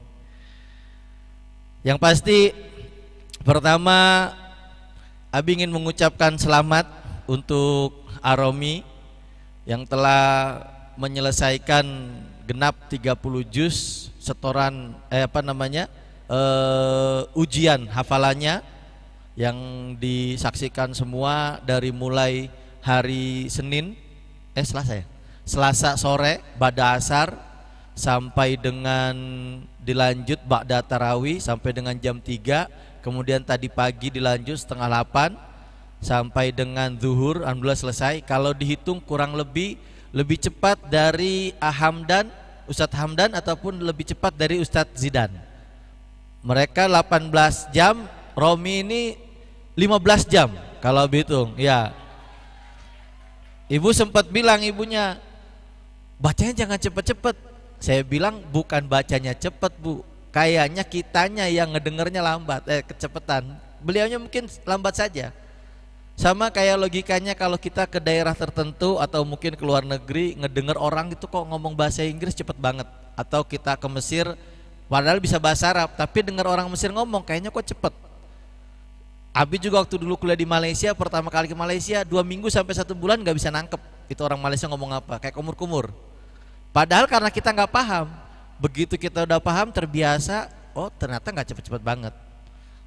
Yang pasti pertama Abi ingin mengucapkan selamat untuk Aromi yang telah menyelesaikan genap 30 juz setoran ujian hafalannya yang disaksikan semua dari mulai hari Selasa sore ba'da asar sampai dengan dilanjut ba'da tarawih sampai dengan jam 3. Kemudian tadi pagi dilanjut setengah 8 sampai dengan zuhur, alhamdulillah selesai. Kalau dihitung kurang lebih cepat dari Ustadz Hamdan ataupun lebih cepat dari Ustadz Zidan. Mereka 18 jam, Romi ini 15 jam kalau dihitung. Ya, ibu sempat bilang ibunya, bacanya jangan cepet-cepet. Saya bilang bukan bacanya cepet Bu, kayaknya kitanya yang ngedengernya lambat, kecepetan. Beliaunya mungkin lambat saja. Sama kayak logikanya kalau kita ke daerah tertentu atau mungkin ke luar negeri, ngedenger orang itu kok ngomong bahasa Inggris cepet banget. Atau kita ke Mesir, padahal bisa bahasa Arab, tapi dengar orang Mesir ngomong kayaknya kok cepet. Abi juga waktu dulu kuliah di Malaysia, pertama kali ke Malaysia 2 minggu sampai 1 bulan gak bisa nangkep itu orang Malaysia ngomong apa, kayak kumur-kumur. Padahal karena kita nggak paham. Begitu kita udah paham, terbiasa, oh ternyata nggak cepet-cepet banget.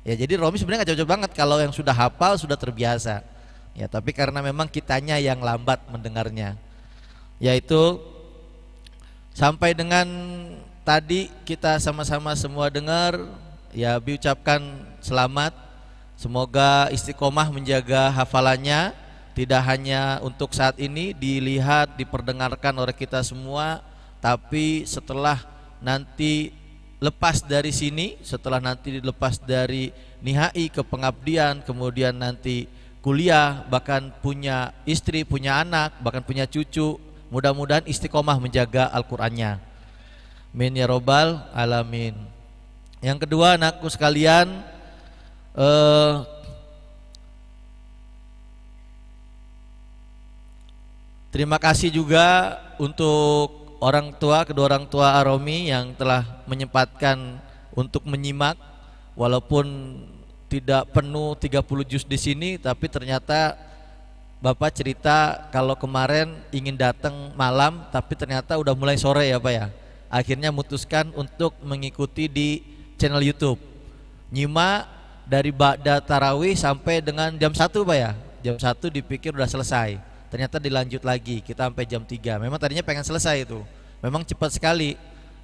Ya jadi Romi sebenarnya nggak cepet banget kalau yang sudah hafal, sudah terbiasa. Ya tapi karena memang kitanya yang lambat mendengarnya. Yaitu sampai dengan tadi kita sama-sama semua dengar, ya Bi ucapkan selamat. Semoga istiqomah menjaga hafalannya, tidak hanya untuk saat ini dilihat, diperdengarkan oleh kita semua, tapi setelah nanti lepas dari sini, setelah nanti dilepas dari nihai ke pengabdian, kemudian nanti kuliah, bahkan punya istri, punya anak, bahkan punya cucu, mudah-mudahan istiqomah menjaga Al-Qur'annya. Amin ya robbal alamin. Yang kedua anakku sekalian, terima kasih juga untuk kedua orang tua Aromi yang telah menyempatkan untuk menyimak, walaupun tidak penuh 30 juz di sini, tapi ternyata Bapak cerita kalau kemarin ingin datang malam, tapi ternyata udah mulai sore ya Pak ya. Akhirnya memutuskan untuk mengikuti di channel YouTube. Nyimak dari ba'da tarawih sampai dengan jam 1 Pak ya. Jam 1 dipikir udah selesai. Ternyata dilanjut lagi, kita sampai jam 3. Memang tadinya pengen selesai itu. Memang cepat sekali.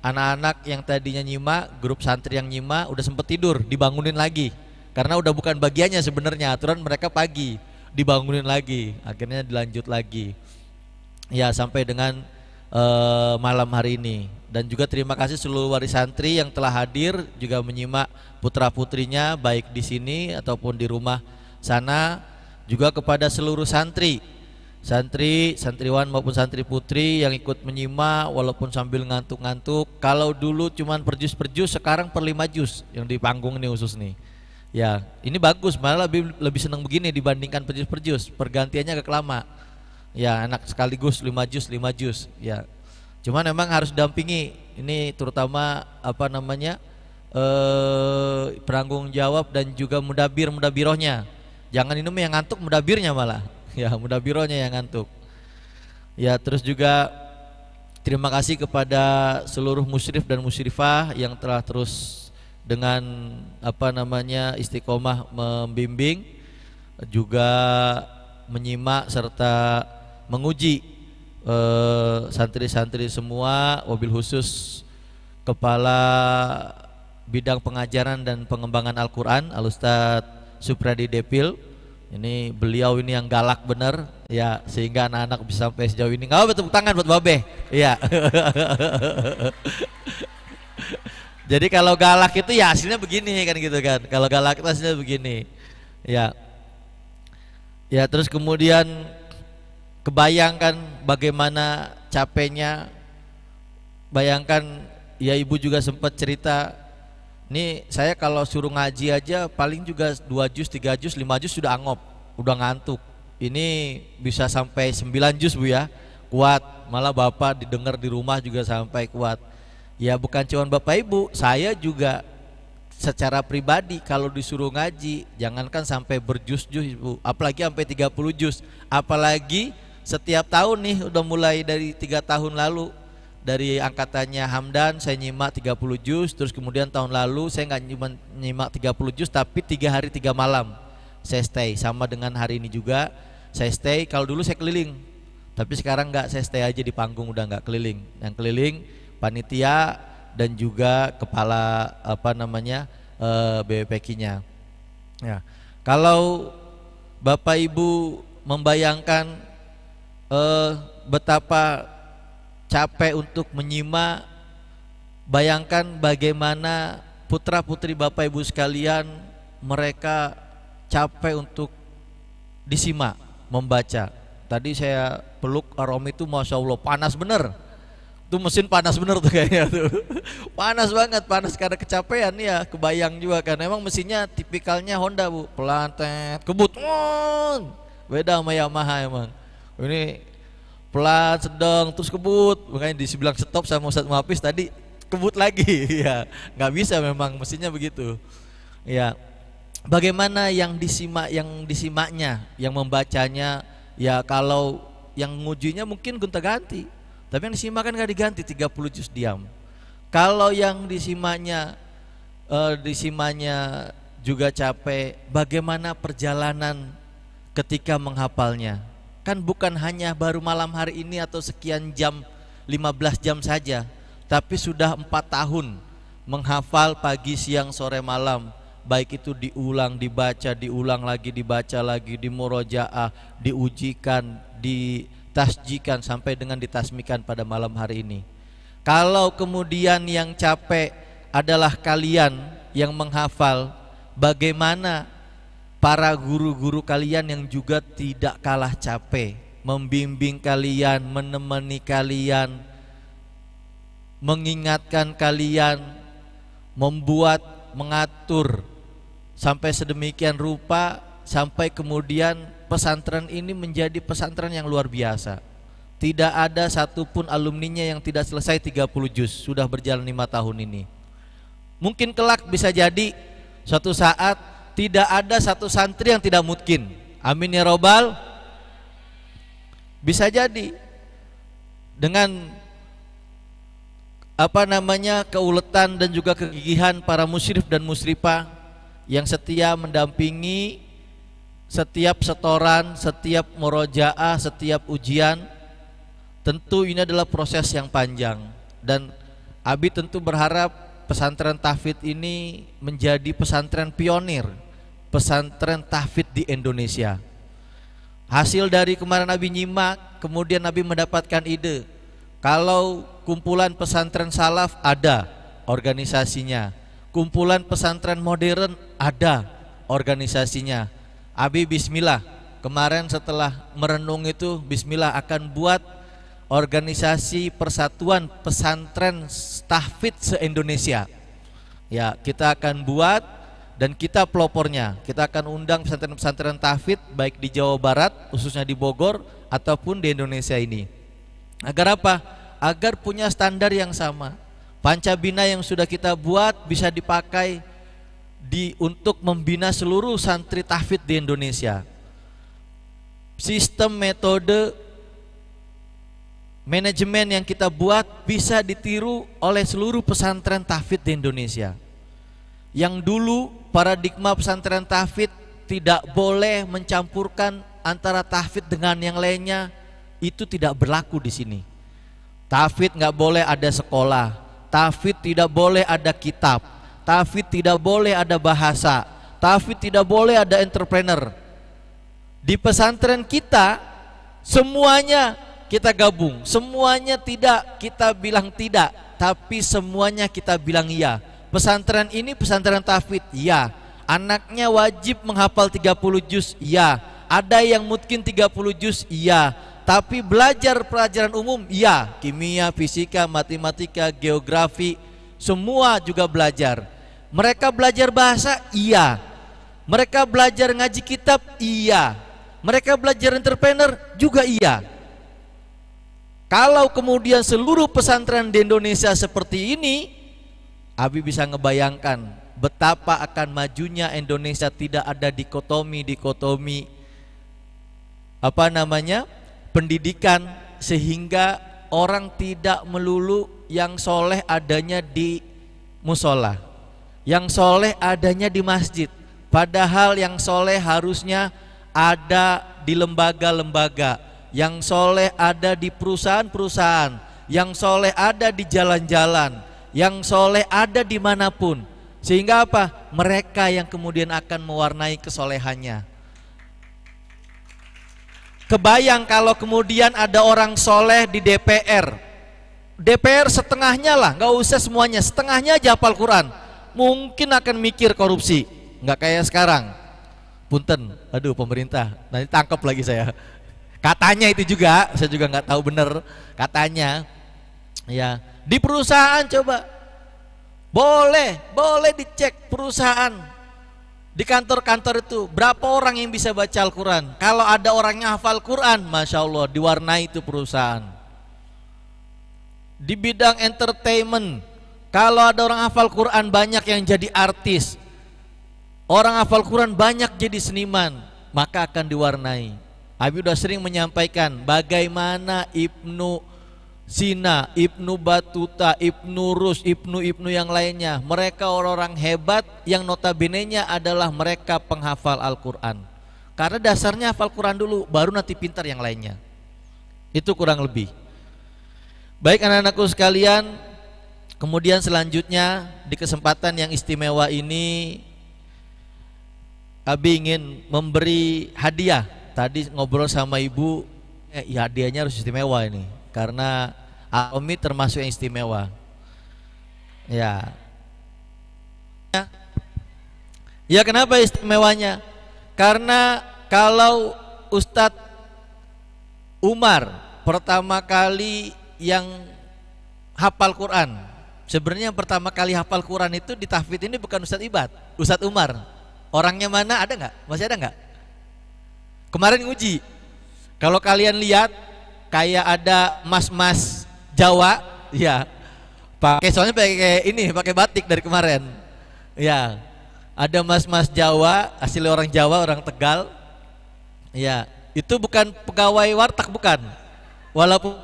Anak-anak yang tadinya nyimak, grup santri yang nyimak udah sempet tidur, dibangunin lagi. Karena udah bukan bagiannya sebenarnya, aturan mereka pagi, dibangunin lagi. Akhirnya dilanjut lagi. Ya sampai dengan malam hari ini. Dan juga terima kasih seluruh waris santri yang telah hadir, juga menyimak putra-putrinya baik di sini ataupun di rumah sana. Juga kepada seluruh santri santri, santriwan maupun santri putri yang ikut menyimak walaupun sambil ngantuk-ngantuk. Kalau dulu cuman per juz, sekarang per 5 juz yang di panggung ini khusus nih. Ya, ini bagus, malah lebih senang begini dibandingkan per juz. Pergantiannya agak lama. Ya, enak sekaligus 5 juz. Ya. Cuman memang harus dampingi. Ini terutama apa namanya? Penanggung jawab dan juga mudabirohnya. Jangan ini yang ngantuk, mudabirnya malah. Ya, mudabirohnya yang ngantuk. Ya, terus juga terima kasih kepada seluruh musyrif dan musyrifah yang telah terus dengan apa namanya istiqomah membimbing, juga menyimak serta menguji santri-santri semua, wabil khusus kepala bidang pengajaran dan pengembangan Al-Quran Al-Ustadz Supradi Depil. Ini beliau ini yang galak bener ya, sehingga anak-anak bisa sampai sejauh ini. Nggak apa, tepuk tangan buat Babe. Iya. Jadi kalau galak itu ya hasilnya begini kan gitu kan. Kalau galak itu hasilnya begini. Ya. Ya, terus kemudian kebayangkan bagaimana capeknya. Bayangkan ya, ibu juga sempat cerita, nih saya kalau suruh ngaji aja paling juga 2 juz, 3 juz, 5 juz sudah angop, udah ngantuk. Ini bisa sampai 9 juz Bu ya, kuat. Malah Bapak didengar di rumah juga sampai kuat. Ya bukan cuma Bapak Ibu, saya juga secara pribadi kalau disuruh ngaji jangankan sampai berjuz-juz Bu, apalagi sampai 30 juz. Apalagi setiap tahun nih, udah mulai dari 3 tahun lalu, dari angkatannya Hamdan saya nyimak 30 juz. Terus kemudian tahun lalu saya nggak nyimak 30 juz, tapi 3 hari 3 malam saya stay. Sama dengan hari ini juga saya stay. Kalau dulu saya keliling, tapi sekarang nggak, saya stay aja di panggung, udah nggak keliling. Yang keliling panitia dan juga kepala apa namanya BPK-nya. Ya, kalau Bapak Ibu membayangkan betapa capek untuk menyimak, bayangkan bagaimana putra putri Bapak Ibu sekalian, mereka capek untuk disimak, membaca. Tadi saya peluk Arom itu, Masya Allah panas bener. Itu mesin panas bener tuh kayaknya tuh. Panas banget, panas karena kecapean ya, kebayang juga kan. Emang mesinnya tipikalnya Honda Bu, pelan, kebut, beda sama Yamaha emang. Ini pelan, sedang, terus kebut. Makanya dibilang stop sama Ustadz Muhafiz tadi, kebut lagi. Ya, nggak bisa memang mesinnya begitu. Ya, bagaimana yang disimaknya, yang membacanya. Ya kalau yang ngujinya mungkin gonta-ganti, tapi yang disimak kan nggak diganti 30 juz diam. Kalau yang disimaknya juga capek, bagaimana perjalanan ketika menghafalnya? Kan bukan hanya baru malam hari ini atau sekian jam, 15 jam saja, tapi sudah 4 tahun menghafal pagi, siang, sore, malam. Baik itu diulang, dibaca, diulang lagi, dibaca lagi, dimurojaah, diujikan, ditasjikan sampai dengan ditasmikan pada malam hari ini. Kalau kemudian yang capek adalah kalian yang menghafal, bagaimana para guru-guru kalian yang juga tidak kalah capek membimbing kalian, menemani kalian, mengingatkan kalian, mengatur sampai sedemikian rupa sampai kemudian pesantren ini menjadi pesantren yang luar biasa. Tidak ada satupun alumninya yang tidak selesai 30 juz, sudah berjalan 5 tahun ini. Mungkin kelak bisa jadi suatu saat tidak ada satu santri yang tidak mungkin. Amin ya robbal. Bisa jadi dengan keuletan dan juga kegigihan para musyrif dan musyrifah yang setia mendampingi setiap setoran, setiap murojaah, setiap ujian. Tentu ini adalah proses yang panjang, dan Abi tentu berharap pesantren tahfidz ini menjadi pesantren pionir, pesantren tahfidz di Indonesia. Hasil dari kemarin Abi nyimak, kemudian Abi mendapatkan ide, kalau kumpulan pesantren salaf ada organisasinya, kumpulan pesantren modern ada organisasinya. Abi bismillah kemarin setelah merenung itu bismillah akan buat organisasi Persatuan Pesantren Tahfidz se-Indonesia. Ya, kita akan buat dan kita pelopornya. Kita akan undang pesantren-pesantren tahfidz baik di Jawa Barat, khususnya di Bogor ataupun di Indonesia ini. Agar apa? Agar punya standar yang sama. Pancabina yang sudah kita buat bisa dipakai untuk membina seluruh santri tahfidz di Indonesia. Sistem metode manajemen yang kita buat bisa ditiru oleh seluruh pesantren tahfidz di Indonesia. Yang dulu paradigma pesantren tahfidz tidak boleh mencampurkan antara tahfidz dengan yang lainnya, itu tidak berlaku di sini. Tahfidz nggak boleh ada sekolah, tahfidz tidak boleh ada kitab, tahfidz tidak boleh ada bahasa, tahfidz tidak boleh ada entrepreneur. Di pesantren kita semuanya kita gabung, semuanya tidak kita bilang tidak, tapi semuanya kita bilang iya. Pesantren ini pesantren tahfidz, iya. Anaknya wajib menghafal 30 juz, iya. Ada yang mungkin 30 juz, iya. Tapi belajar pelajaran umum, iya. Kimia, fisika, matematika, geografi, semua juga belajar. Mereka belajar bahasa, iya. Mereka belajar ngaji kitab, iya. Mereka belajar entrepreneur, juga iya. Kalau kemudian seluruh pesantren di Indonesia seperti ini, Abi bisa ngebayangkan betapa akan majunya Indonesia. Tidak ada dikotomi pendidikan, sehingga orang tidak melulu yang soleh adanya di musola, yang soleh adanya di masjid. Padahal yang soleh harusnya ada di lembaga-lembaga, yang soleh ada di perusahaan-perusahaan, yang soleh ada di jalan-jalan, yang soleh ada dimanapun. Sehingga apa? Mereka yang kemudian akan mewarnai kesolehannya. Kebayang kalau kemudian ada orang soleh di DPR. DPR setengahnya lah, nggak usah semuanya, setengahnya aja hafal Quran, mungkin akan mikir korupsi. Nggak kayak sekarang. Punten, aduh pemerintah, nanti tangkap lagi saya. Katanya itu juga, saya juga nggak tahu bener. Katanya, ya di perusahaan coba, boleh dicek perusahaan. Di kantor-kantor itu berapa orang yang bisa baca Al-Quran? Kalau ada orangnya hafal Quran, masya Allah, diwarnai itu perusahaan. Di bidang entertainment, kalau ada orang hafal Quran banyak yang jadi artis, orang hafal Quran banyak jadi seniman, maka akan diwarnai. Abi udah sering menyampaikan bagaimana Ibnu Sina, Ibnu Batuta, Ibnu Rus, Ibnu yang lainnya. Mereka orang-orang hebat yang notabene-nya adalah mereka penghafal Al-Quran. Karena dasarnya hafal Quran dulu, baru nanti pintar yang lainnya. Itu kurang lebih. Baik anak-anakku sekalian, kemudian selanjutnya di kesempatan yang istimewa ini, Abi ingin memberi hadiah. Tadi ngobrol sama ibu, ya hadiahnya harus istimewa ini, karena Aomi termasuk yang istimewa. Ya, kenapa istimewanya? Karena kalau Ustadz Umar pertama kali yang hafal Quran, sebenarnya yang pertama kali hafal Quran itu di tahfidz ini bukan Ustadz Ibad, Ustadz Umar. Orangnya mana? Ada nggak? Masih ada nggak? Kemarin nguji, kalau kalian lihat kayak ada mas-mas Jawa, ya, soalnya pakai batik dari kemarin, ya, ada mas-mas Jawa, asli orang Jawa, orang Tegal, ya, itu bukan pegawai warteg, bukan, walaupun,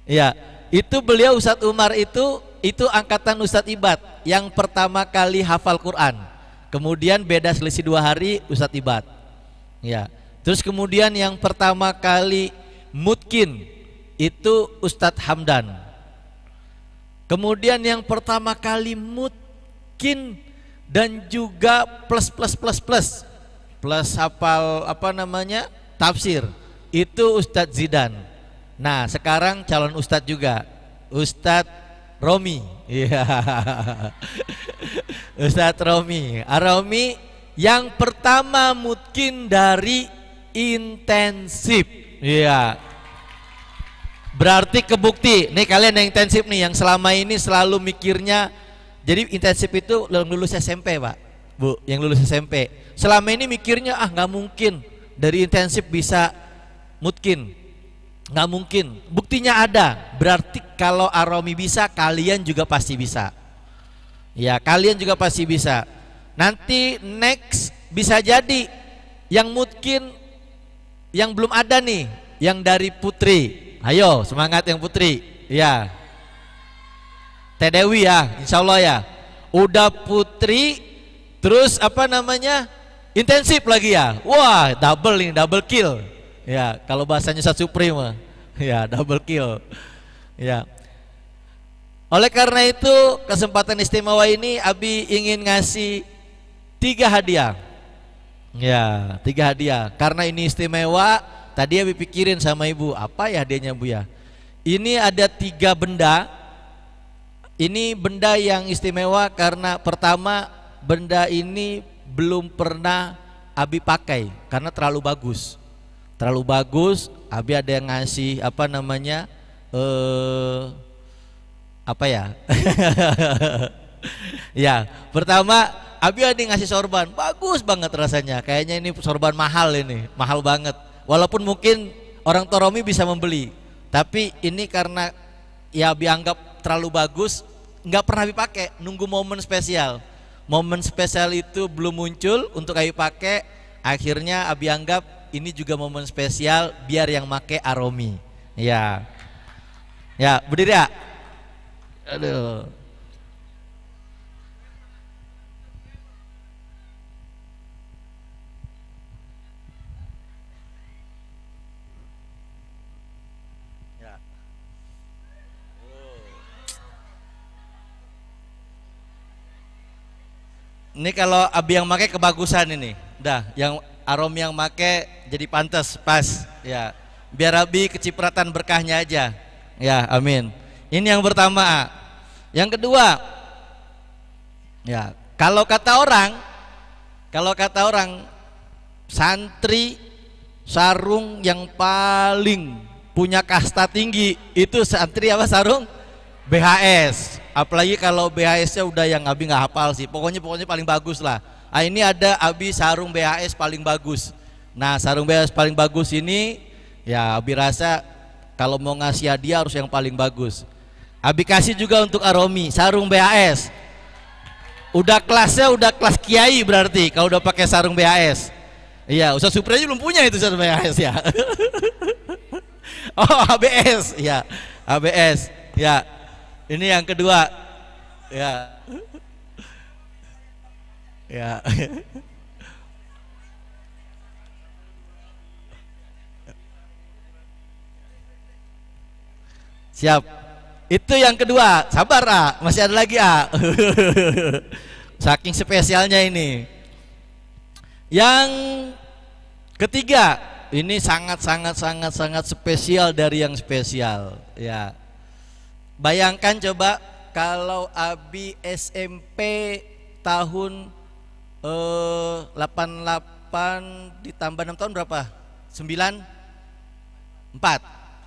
ya, itu beliau Ustadz Umar itu angkatan Ustadz Ibad yang pertama kali hafal Quran, kemudian beda selisih 2 hari Ustadz Ibad. Ya, terus kemudian yang pertama kali mutkin itu Ustadz Hamdan. Kemudian yang pertama kali mutkin dan juga plus hafal tafsir itu Ustadz Zidan. Nah sekarang calon Ustadz juga, Ustadz Romi. Iya, Ustadz Romi. Aromi yang pertama mungkin dari intensif. Iya. Berarti kebukti. Nih kalian yang intensif nih, yang selama ini selalu mikirnya. Jadi intensif itu yang lulus SMP, Pak, Bu, yang lulus SMP. Selama ini mikirnya nggak mungkin dari intensif bisa mutkin, nggak mungkin. Buktinya ada. Berarti kalau Aromi bisa, kalian juga pasti bisa. Ya, kalian juga pasti bisa. Nanti next bisa jadi yang mutkin yang belum ada nih, yang dari Putri. Ayo semangat yang Putri. Ya, Teh Dewi ya, insya Allah ya. Udah Putri, terus apa namanya, intensif lagi ya. Wah, double nih, double kill. Ya, kalau bahasanya Ustaz Supreme, ya double kill. Ya. Oleh karena itu kesempatan istimewa ini Abi ingin ngasih 3 hadiah. Ya, 3 hadiah. Karena ini istimewa, tadi Abi pikirin sama Ibu, apa ya hadiahnya Bu ya? Ini ada 3 benda. Ini benda yang istimewa karena pertama, benda ini belum pernah Abi pakai karena terlalu bagus. Terlalu bagus, Abi ada yang ngasih apa namanya? Apa ya? Ya, pertama Abi ada ngasih sorban, bagus banget rasanya. Kayaknya ini sorban mahal ini, mahal banget. Walaupun mungkin orang Toromi bisa membeli, tapi ini karena ya Abi anggap terlalu bagus, nggak pernah Abi pakai. Nunggu momen spesial. Momen spesial itu belum muncul untuk Abi pakai. Akhirnya Abi anggap ini juga momen spesial biar yang make Aromi. Ya, ya berdiri ya. Aduh. Ya. Ini kalau Abi yang make kebagusan ini. Dah, yang Aromi yang make jadi pantas, pas. Ya. Biar Abi kecipratan berkahnya aja. Ya, amin. Ini yang pertama. Yang kedua, ya, kalau kata orang santri sarung yang paling punya kasta tinggi itu santri apa sarung? BHS. Apalagi kalau BHS-nya udah yang Abi nggak hafal sih. Pokoknya paling bagus lah. Ah, ini ada Abi sarung BHS paling bagus. Nah, sarung BHS paling bagus ini ya Abi rasa kalau mau ngasih hadiah harus yang paling bagus. Abi kasih juga untuk Aromi sarung BHS. Udah kelasnya udah kelas kiai berarti kalau udah pakai sarung BHS. Iya, Ustaz Supri belum punya itu sarung BHS ya. Oh, ABS ya, ABS ya. Ini yang kedua ya. Ya. Siap. Itu yang kedua. Sabar masih ada lagi Saking spesialnya ini. Yang ketiga, ini sangat spesial dari yang spesial ya. Bayangkan coba kalau Abi SMP tahun 88 ditambah 6 tahun berapa? 94.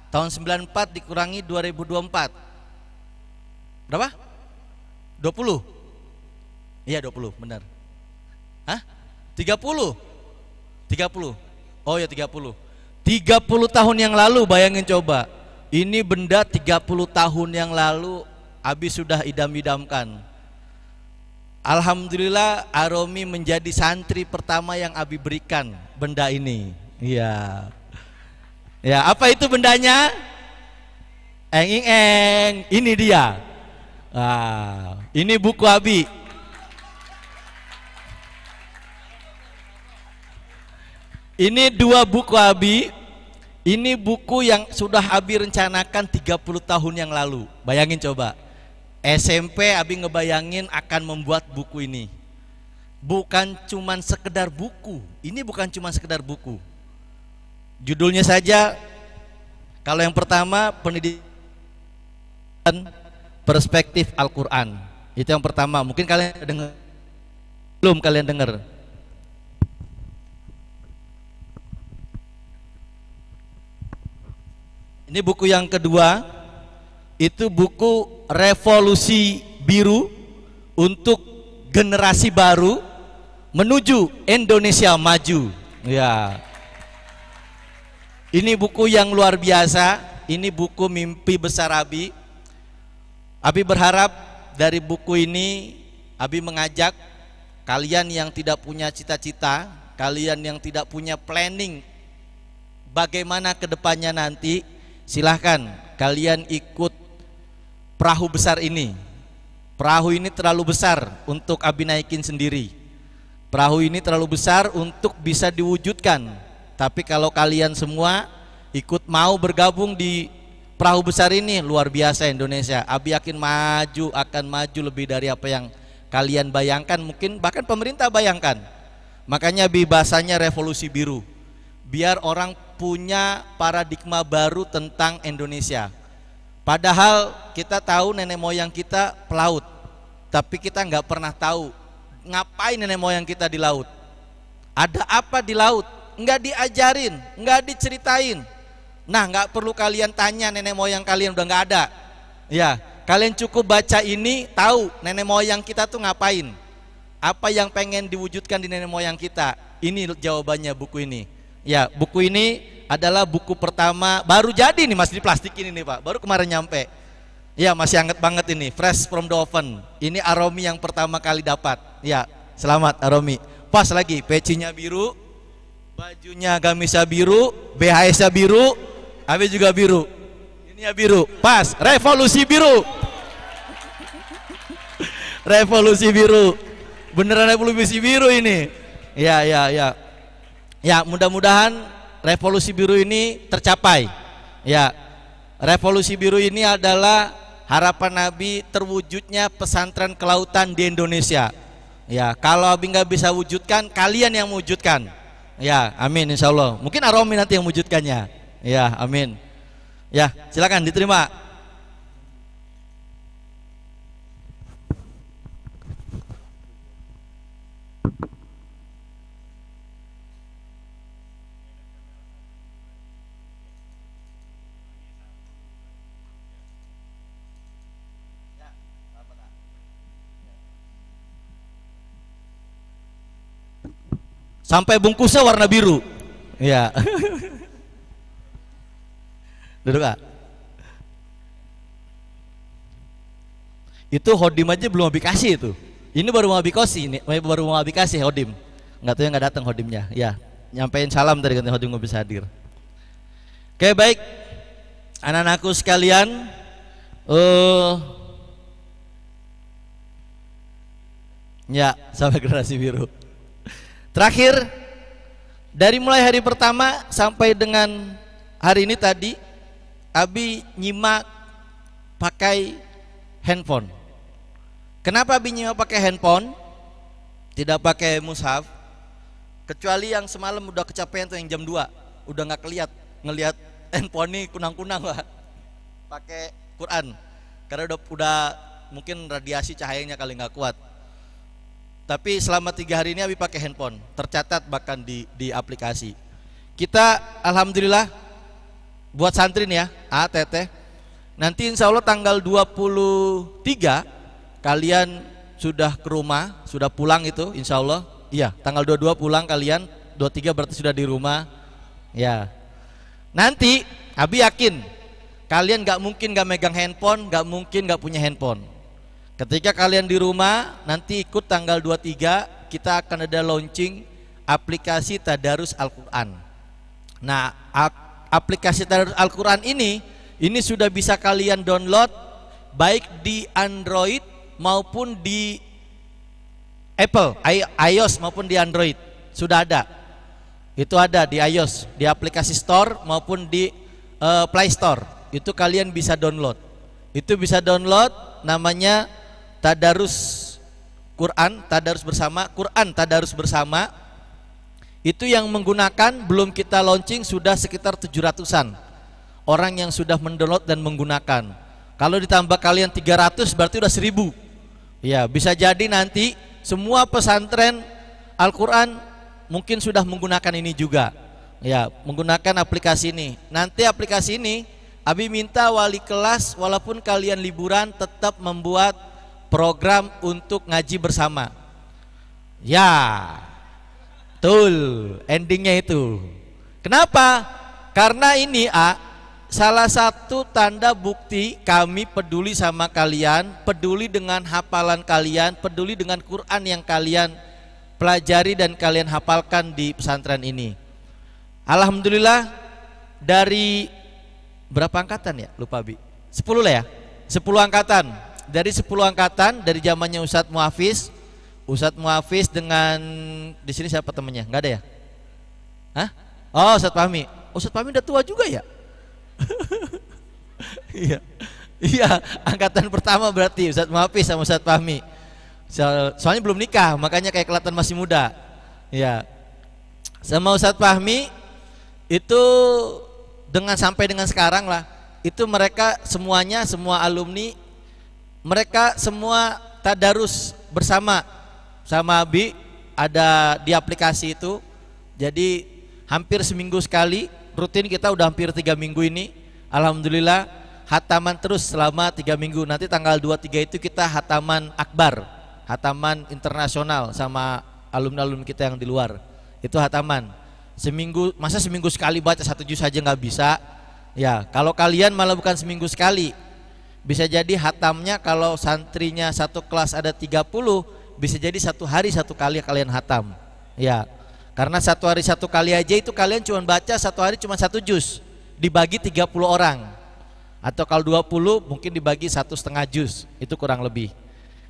Tahun 94 dikurangi 2024. Berapa? 20. Iya 20, benar. Hah? 30. 30. Oh ya 30. 30 tahun yang lalu, bayangin coba. Ini benda 30 tahun yang lalu Abi sudah idam-idamkan. Alhamdulillah Aromi menjadi santri pertama yang Abi berikan benda ini. Iya. Ya, apa itu bendanya? Eng. Ini dia. Ini buku Abi. Ini 2 buku Abi. Ini buku yang sudah Abi rencanakan 30 tahun yang lalu. Bayangin coba. SMP Abi ngebayangin akan membuat buku ini. Bukan cuman sekedar buku. Ini bukan cuman sekedar buku. Judulnya saja, kalau yang pertama pendidikan perspektif Al-Quran. Itu yang pertama. Mungkin kalian dengar. Belum kalian dengar. Ini buku yang kedua, itu buku Revolusi Biru untuk generasi baru menuju Indonesia maju. Ya. Ini buku yang luar biasa. Ini buku mimpi besar Abi. Abi berharap dari buku ini Abi mengajak kalian yang tidak punya cita-cita, kalian yang tidak punya planning bagaimana kedepannya nanti, silahkan kalian ikut perahu besar ini. Perahu ini terlalu besar untuk Abi naikin sendiri. Perahu ini terlalu besar untuk bisa diwujudkan. Tapi kalau kalian semua ikut mau bergabung di perahu besar ini, luar biasa Indonesia. Abi yakin akan maju lebih dari apa yang kalian bayangkan, mungkin bahkan pemerintah bayangkan. Makanya Abi bahasanya revolusi biru, biar orang punya paradigma baru tentang Indonesia. Padahal kita tahu nenek moyang kita pelaut, tapi kita nggak pernah tahu ngapain nenek moyang kita di laut. Ada apa di laut? Nggak diajarin, nggak diceritain. Nah, nggak perlu kalian tanya nenek moyang kalian, udah nggak ada. Ya, kalian cukup baca ini, tahu nenek moyang kita tuh ngapain, apa yang pengen diwujudkan di nenek moyang kita. Ini jawabannya buku ini. Ya, buku ini adalah buku pertama, baru jadi nih, masih diplastikin ini Pak, baru kemarin nyampe. Ya, masih hangat banget ini, fresh from the oven. Ini Aromi yang pertama kali dapat. Ya, selamat Aromi. Pas lagi, pecinya biru, bajunya gamisnya biru, BHS-nya biru, Abi juga biru. Ini ya biru, pas, revolusi biru. Revolusi biru. Beneran revolusi biru ini. Ya. Ya, mudah-mudahan revolusi biru ini tercapai. Ya. Revolusi biru ini adalah harapan Nabi terwujudnya pesantren kelautan di Indonesia. Ya, kalau Abi nggak bisa wujudkan, kalian yang mewujudkan. Ya, amin insya Allah. Mungkin Aromi nanti yang mewujudkannya. Ya, amin. Ya, silakan diterima. Sampai bungkusnya warna biru. Ya. Duduk Kak. Itu Hodim aja belum Abi kasih itu. Ini baru mau Abi kasih, ini baru mau Abi kasih Hodim. Enggak tahu yang nggak datang Hodimnya. Ya, nyampein salam tadi katanya Hodim nggak bisa hadir. Oke, baik. Anak-anakku sekalian, ya, sampai generasi biru. Terakhir, dari mulai hari pertama sampai dengan hari ini tadi, Abi nyimak pakai handphone. Kenapa Abi nyimak pakai handphone? Tidak pakai mushaf. Kecuali yang semalam udah kecapean tuh yang jam 2, udah nggak ngelihat handphone nih kunang-kunang Pak. Pakai Quran. Karena udah mungkin radiasi cahayanya kali nggak kuat. Tapi selama 3 hari ini Abi pakai handphone, tercatat bahkan di aplikasi. Kita alhamdulillah buat santri nih ya, ATT. Nanti insya Allah tanggal 23 kalian sudah ke rumah, sudah pulang itu insya Allah. Iya, tanggal 22 pulang kalian, 23 berarti sudah di rumah. Ya. Nanti Abi yakin kalian gak mungkin gak megang handphone, gak mungkin gak punya handphone. Ketika kalian di rumah, nanti ikut tanggal 23 kita akan ada launching aplikasi Tadarus Al-Quran. Nah, aplikasi Tadarus Al-Quran ini sudah bisa kalian download baik di Android maupun di Apple, iOS maupun di Android. Sudah ada. Itu ada di iOS, di aplikasi Store maupun di Play Store. Itu kalian bisa download. Itu bisa download, namanya Tadarus Quran, Tadarus bersama, Quran Tadarus bersama. Itu yang menggunakan, belum kita launching sudah sekitar 700-an orang yang sudah mendownload dan menggunakan. Kalau ditambah kalian 300 berarti udah 1000. Ya, bisa jadi nanti semua pesantren Al-Quran mungkin sudah menggunakan ini juga. Ya, menggunakan aplikasi ini. Nanti aplikasi ini Abi minta wali kelas walaupun kalian liburan tetap membuat program untuk ngaji bersama. Ya, betul, endingnya itu. Kenapa? Karena ini salah satu tanda bukti kami peduli sama kalian, peduli dengan hafalan kalian, peduli dengan Quran yang kalian pelajari dan kalian hafalkan di pesantren ini. Alhamdulillah dari berapa angkatan ya? Lupa Bi. 10 lah ya. 10 angkatan. Dari 10 angkatan dari zamannya Ustadz Muhafiz. Ustadz Muhafiz dengan di sini siapa temannya? Enggak ada ya? Hah? Oh, Ustadz Fahmi. Ustadz Fahmi udah tua juga ya? Iya. Iya, angkatan pertama berarti Ustadz Muhafiz sama Ustadz Fahmi. Soalnya belum nikah, makanya kayak kelihatan masih muda. Iya. Sama Ustadz Fahmi itu sampai dengan sekarang lah, itu mereka semuanya, semua alumni, mereka semua tadarus bersama sama Abi, ada di aplikasi itu. Jadi hampir seminggu sekali, rutin kita udah hampir 3 minggu ini. Alhamdulillah hataman terus selama 3 minggu. Nanti tanggal 23 itu kita hataman akbar, hataman internasional sama alumni-alumni kita yang di luar. Itu hataman. Seminggu, masa seminggu sekali baca 1 juz saja nggak bisa ya. Kalau kalian malah bukan seminggu sekali, bisa jadi hatamnya kalau santrinya satu kelas ada 30, bisa jadi 1 hari 1 kali kalian hatam ya. Karena 1 hari 1 kali aja itu kalian cuma baca 1 hari cuma 1 juz, dibagi 30 orang, atau kalau 20 mungkin dibagi 1,5 juz, itu kurang lebih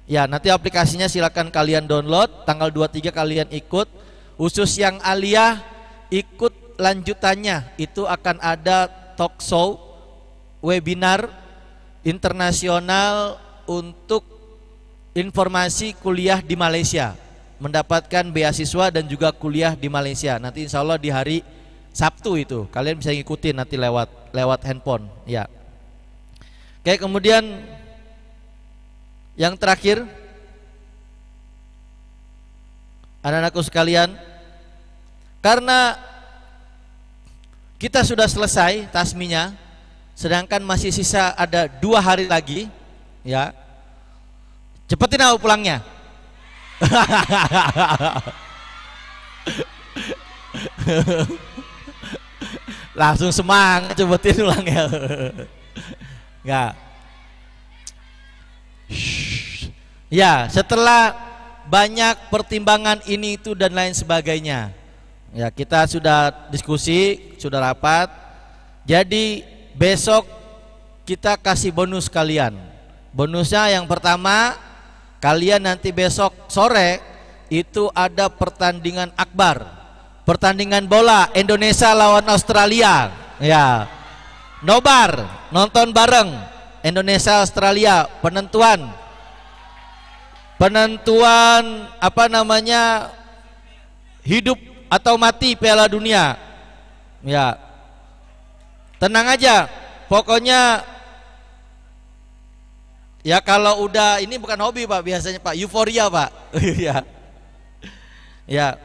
ya. Nanti aplikasinya silakan kalian download, tanggal 23 kalian ikut. Khusus yang aliyah ikut lanjutannya itu akan ada talk show, webinar internasional untuk informasi kuliah di Malaysia, mendapatkan beasiswa dan juga kuliah di Malaysia. Nanti insya Allah di hari Sabtu itu kalian bisa ngikutin nanti lewat handphone ya. Oke, kemudian yang terakhir, anak-anakku sekalian, karena kita sudah selesai tasminya, sedangkan masih sisa ada 2 hari lagi ya, cepetin aku pulangnya. Langsung semangat, cepetin pulangnya. Enggak. Ya, setelah banyak pertimbangan ini itu dan lain sebagainya ya, kita sudah diskusi, sudah rapat. Jadi besok kita kasih bonus kalian. Bonusnya yang pertama, kalian nanti besok sore itu ada pertandingan akbar, pertandingan bola Indonesia lawan Australia ya. Nobar, nonton bareng Indonesia Australia, penentuan apa namanya, hidup atau mati Piala Dunia ya. Tenang aja, pokoknya ya, kalau udah ini bukan hobi Pak, biasanya Pak, euforia Pak. Ya. Ya.